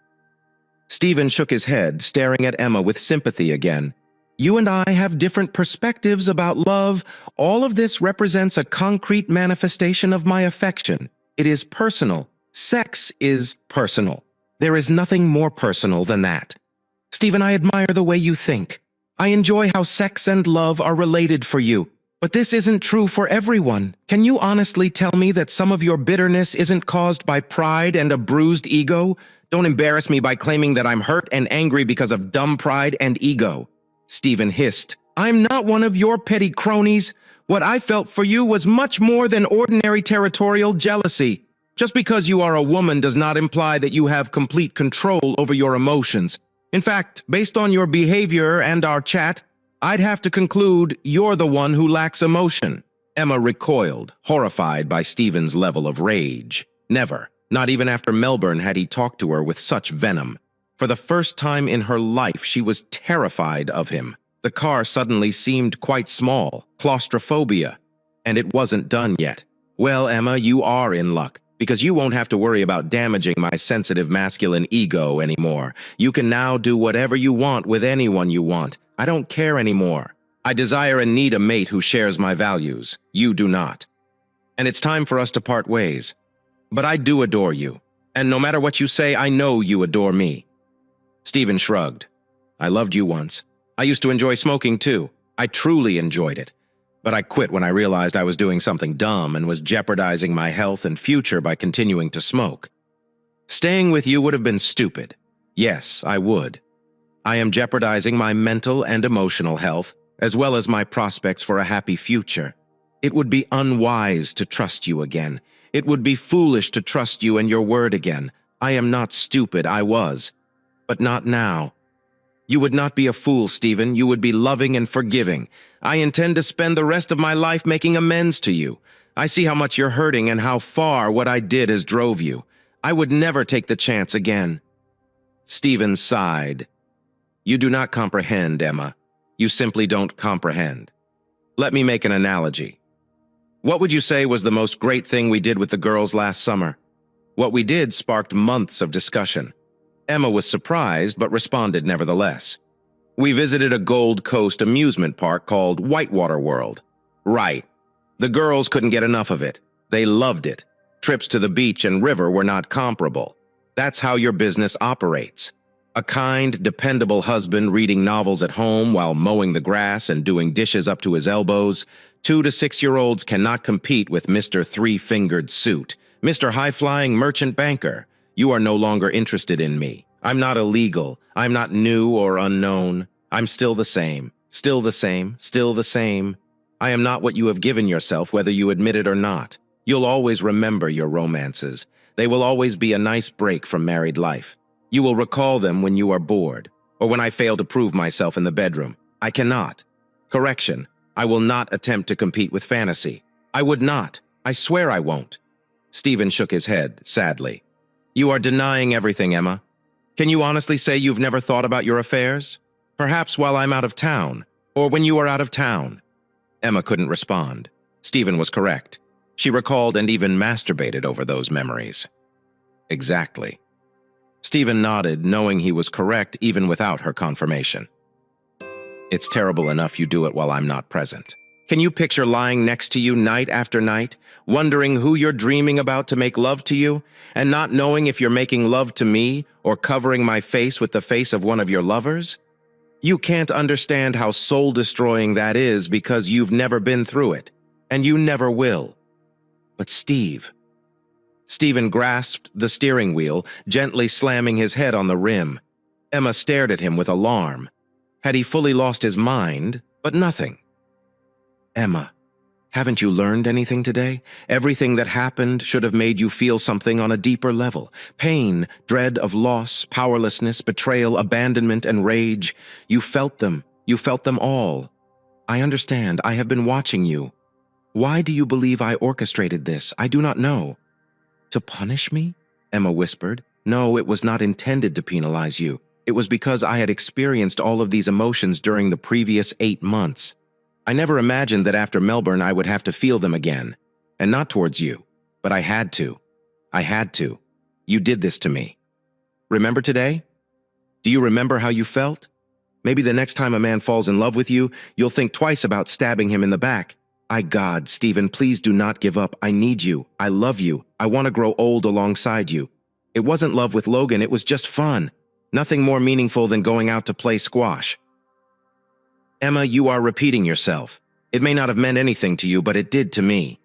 Stephen shook his head, staring at Emma with sympathy again. You and I have different perspectives about love. All of this represents a concrete manifestation of my affection. It is personal. Sex is personal. There is nothing more personal than that. Stephen, I admire the way you think. I enjoy how sex and love are related for you. But this isn't true for everyone. Can you honestly tell me that some of your bitterness isn't caused by pride and a bruised ego? Don't embarrass me by claiming that I'm hurt and angry because of dumb pride and ego. Stephen hissed. I'm not one of your petty cronies. What I felt for you was much more than ordinary territorial jealousy. Just because you are a woman does not imply that you have complete control over your emotions. In fact, based on your behavior and our chat, I'd have to conclude you're the one who lacks emotion. Emma recoiled, horrified by Stephen's level of rage. Never, not even after Melbourne, had he talked to her with such venom. For the first time in her life, she was terrified of him. The car suddenly seemed quite small, claustrophobia, and it wasn't done yet. Well, Emma, you are in luck, because you won't have to worry about damaging my sensitive masculine ego anymore. You can now do whatever you want with anyone you want. I don't care anymore. I desire and need a mate who shares my values. You do not. And it's time for us to part ways. But I do adore you, and no matter what you say, I know you adore me. Stephen shrugged. I loved you once. I used to enjoy smoking too. I truly enjoyed it. But I quit when I realized I was doing something dumb and was jeopardizing my health and future by continuing to smoke. Staying with you would have been stupid. Yes, I would. I am jeopardizing my mental and emotional health, as well as my prospects for a happy future. It would be unwise to trust you again. It would be foolish to trust you and your word again. I am not stupid, I was. But not now. You would not be a fool, Stephen. You would be loving and forgiving. I intend to spend the rest of my life making amends to you. I see how much you're hurting and how far what I did has drove you. I would never take the chance again. Stephen sighed. You do not comprehend, Emma. You simply don't comprehend. Let me make an analogy. What would you say was the most great thing we did with the girls last summer? What we did sparked months of discussion. Emma was surprised, but responded nevertheless. We visited a Gold Coast amusement park called Whitewater World. Right. The girls couldn't get enough of it. They loved it. Trips to the beach and river were not comparable. That's how your business operates. A kind, dependable husband reading novels at home while mowing the grass and doing dishes up to his elbows. 2 to 6-year-olds cannot compete with Mr. Three-Fingered Suit, Mr. High-Flying Merchant Banker. You are no longer interested in me. I'm not illegal. I'm not new or unknown. I'm still the same. Still the same. Still the same. I am not what you have given yourself, whether you admit it or not. You'll always remember your romances. They will always be a nice break from married life. You will recall them when you are bored, or when I fail to prove myself in the bedroom. I cannot. Correction. I will not attempt to compete with fantasy. I would not. I swear I won't. Stephen shook his head, sadly. You are denying everything, Emma. Can you honestly say you've never thought about your affairs? Perhaps while I'm out of town, or when you are out of town. Emma couldn't respond. Stephen was correct. She recalled and even masturbated over those memories. Exactly. Stephen nodded, knowing he was correct even without her confirmation. It's terrible enough you do it while I'm not present. Can you picture lying next to you night after night, wondering who you're dreaming about to make love to you, and not knowing if you're making love to me or covering my face with the face of one of your lovers? You can't understand how soul-destroying that is because you've never been through it, and you never will. But Steve... Stephen grasped the steering wheel, gently slamming his head on the rim. Emma stared at him with alarm. Had he fully lost his mind? But nothing. Emma, haven't you learned anything today? Everything that happened should have made you feel something on a deeper level. Pain, dread of loss, powerlessness, betrayal, abandonment, and rage. You felt them. You felt them all. I understand. I have been watching you. Why do you believe I orchestrated this? I do not know. To punish me? Emma whispered. No, it was not intended to penalize you. It was because I had experienced all of these emotions during the previous 8 months. I never imagined that after Melbourne I would have to feel them again. And not towards you. But I had to. I had to. You did this to me. Remember today? Do you remember how you felt? Maybe the next time a man falls in love with you, you'll think twice about stabbing him in the back. God, Stephen, please do not give up. I need you. I love you. I want to grow old alongside you. It wasn't love with Logan. It was just fun. Nothing more meaningful than going out to play squash. Emma, you are repeating yourself. It may not have meant anything to you, but it did to me.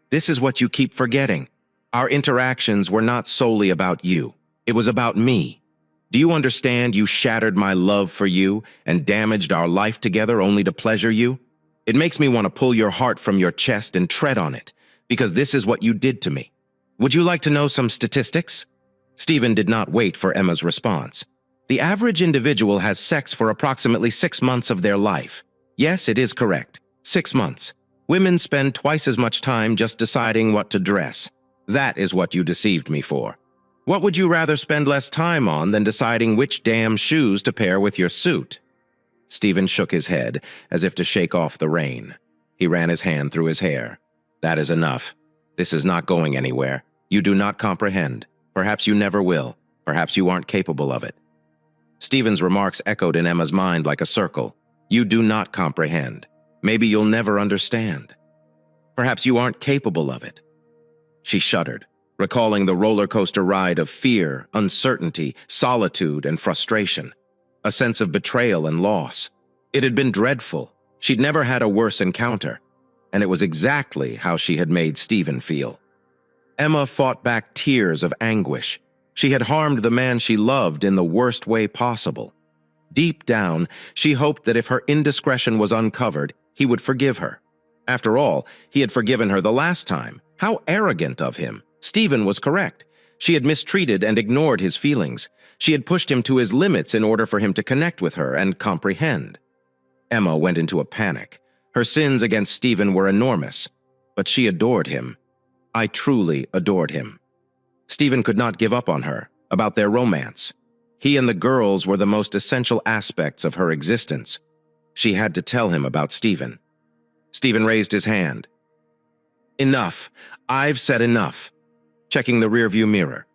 This is what you keep forgetting. Our interactions were not solely about you. It was about me. Do you understand you shattered my love for you and damaged our life together only to pleasure you? It makes me want to pull your heart from your chest and tread on it, because this is what you did to me. Would you like to know some statistics? Stephen did not wait for Emma's response. The average individual has sex for approximately 6 months of their life. Yes, it is correct. 6 months. Women spend twice as much time just deciding what to dress. That is what you deceived me for. What would you rather spend less time on than deciding which damn shoes to pair with your suit? Stephen shook his head, as if to shake off the rain. He ran his hand through his hair. That is enough. This is not going anywhere. You do not comprehend. Perhaps you never will. Perhaps you aren't capable of it. Stephen's remarks echoed in Emma's mind like a circle. You do not comprehend. Maybe you'll never understand. Perhaps you aren't capable of it. She shuddered, recalling the roller coaster ride of fear, uncertainty, solitude, and frustration. A sense of betrayal and loss. It had been dreadful. She'd never had a worse encounter, and it was exactly how she had made Stephen feel. Emma fought back tears of anguish. She had harmed the man she loved in the worst way possible. Deep down, she hoped that if her indiscretion was uncovered, he would forgive her. After all, he had forgiven her the last time. How arrogant of him. Stephen was correct. She had mistreated and ignored his feelings. She had pushed him to his limits in order for him to connect with her and comprehend. Emma went into a panic. Her sins against Stephen were enormous, but she adored him. I truly adored him. Stephen could not give up on her, about their romance. He and the girls were the most essential aspects of her existence. She had to tell him about Stephen. Stephen raised his hand. Enough. I've said enough. Checking the rearview mirror.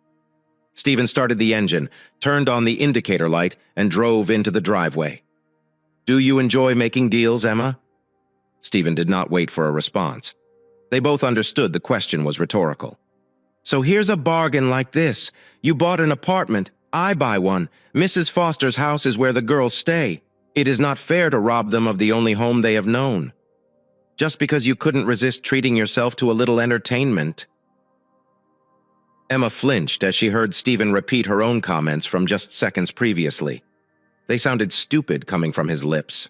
Stephen started the engine, turned on the indicator light, and drove into the driveway. Do you enjoy making deals, Emma? Stephen did not wait for a response. They both understood the question was rhetorical. So here's a bargain like this. You bought an apartment. I buy one. Mrs. Foster's house is where the girls stay. It is not fair to rob them of the only home they have known. Just because you couldn't resist treating yourself to a little entertainment. Emma flinched as she heard Stephen repeat her own comments from just seconds previously. They sounded stupid coming from his lips.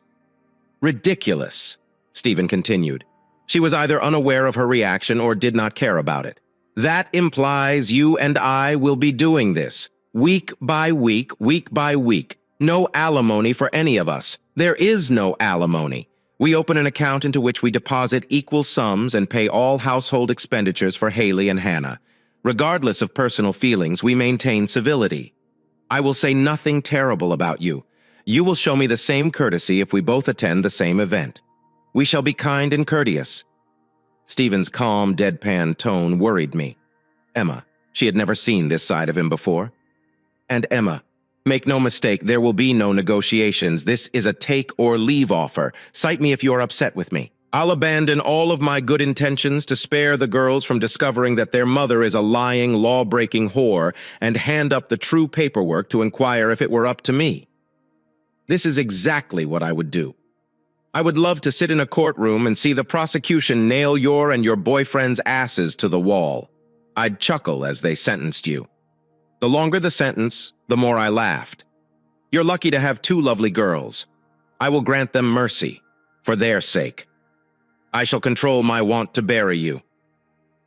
Ridiculous, Stephen continued. She was either unaware of her reaction or did not care about it. That implies you and I will be doing this. Week by week, week by week. No alimony for any of us. There is no alimony. We open an account into which we deposit equal sums and pay all household expenditures for Haley and Hannah. Regardless of personal feelings, we maintain civility. I will say nothing terrible about you. You will show me the same courtesy if we both attend the same event. We shall be kind and courteous. Stephen's calm, deadpan tone worried me. Emma, she had never seen this side of him before. And Emma, make no mistake, there will be no negotiations. This is a take or leave offer. Cite me if you're upset with me. I'll abandon all of my good intentions to spare the girls from discovering that their mother is a lying, law-breaking whore and hand up the true paperwork to inquire if it were up to me. This is exactly what I would do. I would love to sit in a courtroom and see the prosecution nail your and your boyfriend's asses to the wall. I'd chuckle as they sentenced you. The longer the sentence, the more I laughed. You're lucky to have 2 lovely girls. I will grant them mercy, for their sake. I shall control my want to bury you.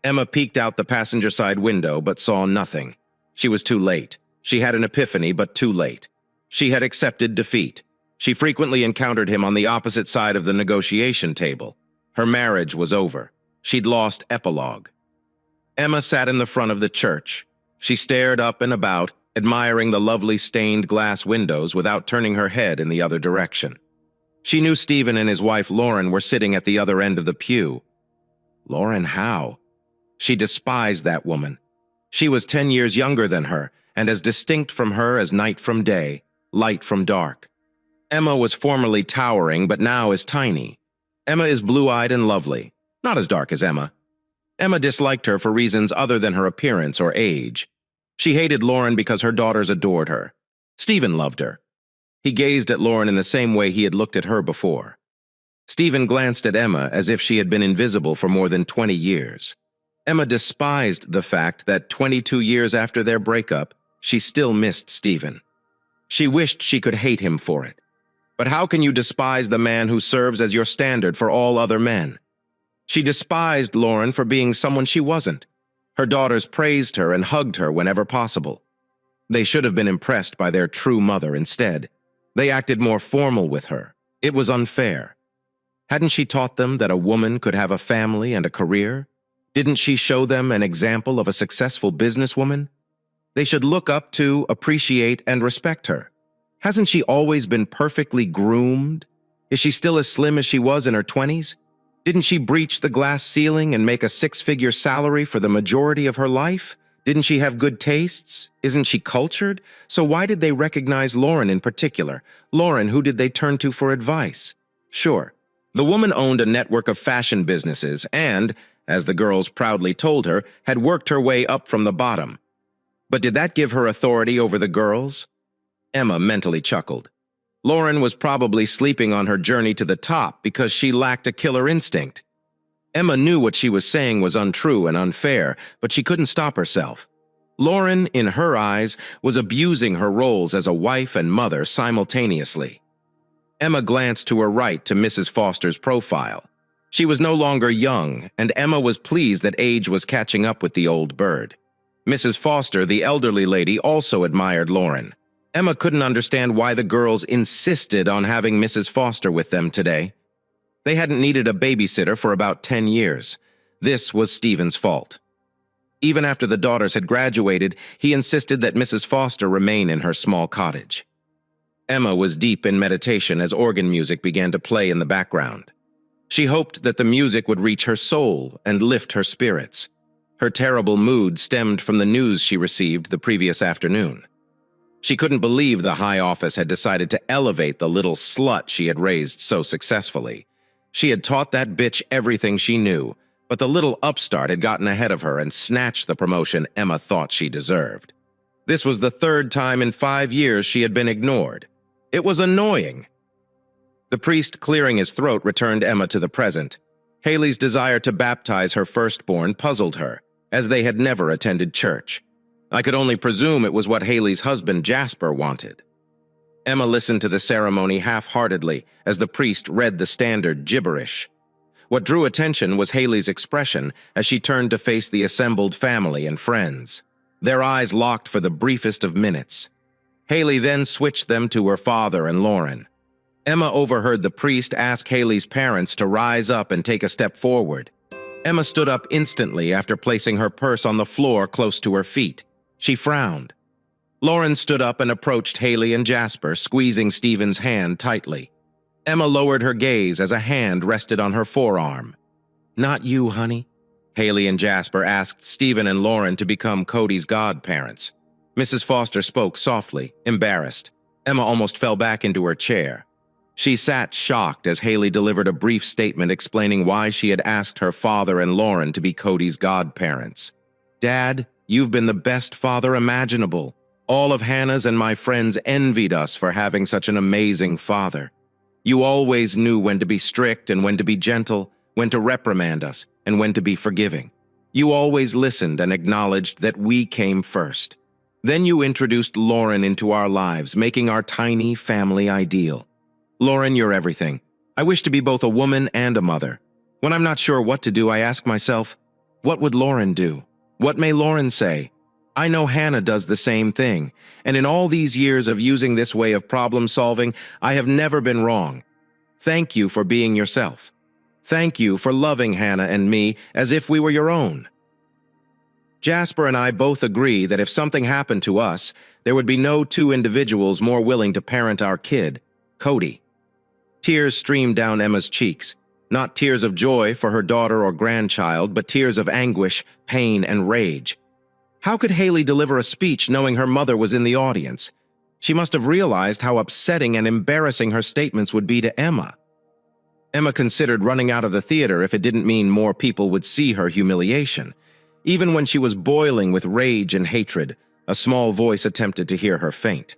Emma peeked out the passenger side window but saw nothing. She was too late. She had an epiphany, but too late. She had accepted defeat. She frequently encountered him on the opposite side of the negotiation table. Her marriage was over. She'd lost epilogue. Emma sat in the front of the church. She stared up and about, admiring the lovely stained glass windows without turning her head in the other direction. She knew Stephen and his wife Lauren were sitting at the other end of the pew. Lauren how? She despised that woman. She was 10 years younger than her, and as distinct from her as night from day, light from dark. Emma was formerly towering, but now is tiny. Emma is blue-eyed and lovely, not as dark as Emma. Emma disliked her for reasons other than her appearance or age. She hated Lauren because her daughters adored her. Stephen loved her. He gazed at Lauren in the same way he had looked at her before. Stephen glanced at Emma as if she had been invisible for more than 20 years. Emma despised the fact that 22 years after their breakup, she still missed Stephen. She wished she could hate him for it. But how can you despise the man who serves as your standard for all other men? She despised Lauren for being someone she wasn't. Her daughters praised her and hugged her whenever possible. They should have been impressed by their true mother instead. They acted more formal with her. It was unfair. Hadn't she taught them that a woman could have a family and a career? Didn't she show them an example of a successful businesswoman? They should look up to, appreciate, and respect her. Hasn't she always been perfectly groomed? Is she still as slim as she was in her 20s? Didn't she breach the glass ceiling and make a six-figure salary for the majority of her life? Didn't she have good tastes? Isn't she cultured? So why did they recognize Lauren in particular? Lauren, who did they turn to for advice? Sure, the woman owned a network of fashion businesses and, as the girls proudly told her, had worked her way up from the bottom. But did that give her authority over the girls? Emma mentally chuckled. Lauren was probably sleeping on her journey to the top because she lacked a killer instinct. Emma knew what she was saying was untrue and unfair, but she couldn't stop herself. Lauren, in her eyes, was abusing her roles as a wife and mother simultaneously. Emma glanced to her right to Mrs. Foster's profile. She was no longer young, and Emma was pleased that age was catching up with the old bird. Mrs. Foster, the elderly lady, also admired Lauren. Emma couldn't understand why the girls insisted on having Mrs. Foster with them today. They hadn't needed a babysitter for about 10 years. This was Stephen's fault. Even after the daughters had graduated, he insisted that Mrs. Foster remain in her small cottage. Emma was deep in meditation as organ music began to play in the background. She hoped that the music would reach her soul and lift her spirits. Her terrible mood stemmed from the news she received the previous afternoon. She couldn't believe the high office had decided to elevate the little slut she had raised so successfully. She had taught that bitch everything she knew, but the little upstart had gotten ahead of her and snatched the promotion Emma thought she deserved. This was the third time in 5 years she had been ignored. It was annoying. The priest clearing his throat returned Emma to the present. Haley's desire to baptize her firstborn puzzled her, as they had never attended church. I could only presume it was what Haley's husband Jasper wanted. Emma listened to the ceremony half-heartedly as the priest read the standard gibberish. What drew attention was Haley's expression as she turned to face the assembled family and friends. Their eyes locked for the briefest of minutes. Haley then switched them to her father and Lauren. Emma overheard the priest ask Haley's parents to rise up and take a step forward. Emma stood up instantly after placing her purse on the floor close to her feet. She frowned. Lauren stood up and approached Haley and Jasper, squeezing Stephen's hand tightly. Emma lowered her gaze as a hand rested on her forearm. "Not you, honey?" Haley and Jasper asked Stephen and Lauren to become Cody's godparents. Mrs. Foster spoke softly, embarrassed. Emma almost fell back into her chair. She sat shocked as Haley delivered a brief statement explaining why she had asked her father and Lauren to be Cody's godparents. "Dad, you've been the best father imaginable. All of Hannah's and my friends envied us for having such an amazing father. You always knew when to be strict and when to be gentle, when to reprimand us, and when to be forgiving. You always listened and acknowledged that we came first. Then you introduced Lauren into our lives, making our tiny family ideal. Lauren, you're everything. I wish to be both a woman and a mother. When I'm not sure what to do, I ask myself, what would Lauren do? What may Lauren say? I know Hannah does the same thing, and in all these years of using this way of problem solving, I have never been wrong. Thank you for being yourself. Thank you for loving Hannah and me as if we were your own." Jasper and I both agree that if something happened to us, there would be no two individuals more willing to parent our kid, Cody. Tears streamed down Emma's cheeks, not tears of joy for her daughter or grandchild, but tears of anguish, pain, and rage. How could Haley deliver a speech knowing her mother was in the audience? She must have realized how upsetting and embarrassing her statements would be to Emma. Emma considered running out of the theater if it didn't mean more people would see her humiliation. Even when she was boiling with rage and hatred, a small voice attempted to hear her faint.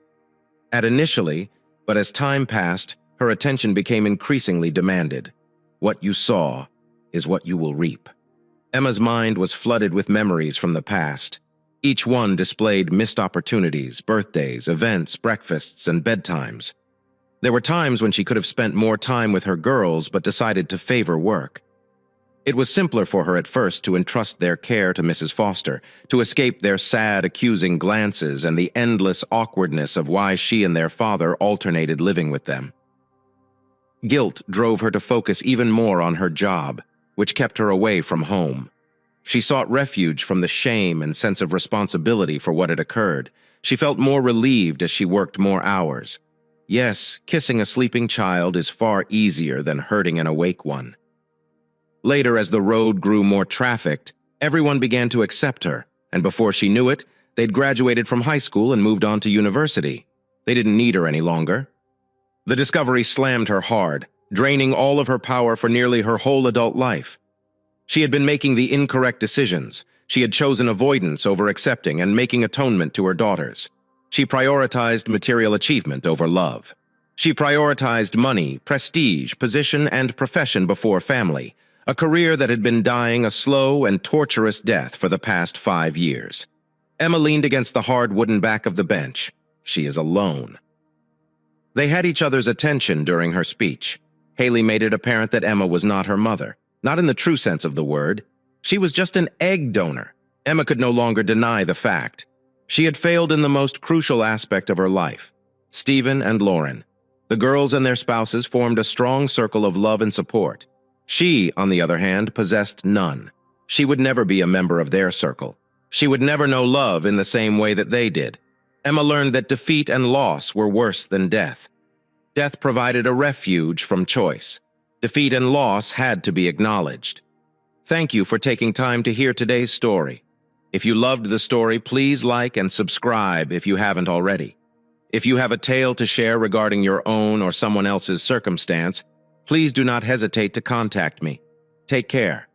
Initially, but as time passed, Her attention became increasingly demanded. What you saw is what you will reap. Emma's mind was flooded with memories from the past. Each one displayed missed opportunities, birthdays, events, breakfasts, and bedtimes. There were times when she could have spent more time with her girls but decided to favor work. It was simpler for her at first to entrust their care to Mrs. Foster, to escape their sad, accusing glances and the endless awkwardness of why she and their father alternated living with them. Guilt drove her to focus even more on her job, which kept her away from home. She sought refuge from the shame and sense of responsibility for what had occurred. She felt more relieved as she worked more hours. Yes, kissing a sleeping child is far easier than hurting an awake one. Later, as the road grew more trafficked, everyone began to accept her, and before she knew it, they'd graduated from high school and moved on to university. They didn't need her any longer. The discovery slammed her hard, draining all of her power for nearly her whole adult life. She had been making the incorrect decisions. She had chosen avoidance over accepting and making atonement to her daughters. She prioritized material achievement over love. She prioritized money, prestige, position, and profession before family, a career that had been dying a slow and torturous death for the past 5 years. Emma leaned against the hard wooden back of the bench. She is alone. They had each other's attention during her speech. Haley made it apparent that Emma was not her mother, not in the true sense of the word. She was just an egg donor. Emma could no longer deny the fact. She had failed in the most crucial aspect of her life. Stephen and Lauren. The girls and their spouses formed a strong circle of love and support. She, on the other hand, possessed none. She would never be a member of their circle. She would never know love in the same way that they did. Emma learned that defeat and loss were worse than death. Death provided a refuge from choice. Defeat and loss had to be acknowledged. Thank you for taking time to hear today's story. If you loved the story, please like and subscribe if you haven't already. If you have a tale to share regarding your own or someone else's circumstance, please do not hesitate to contact me. Take care.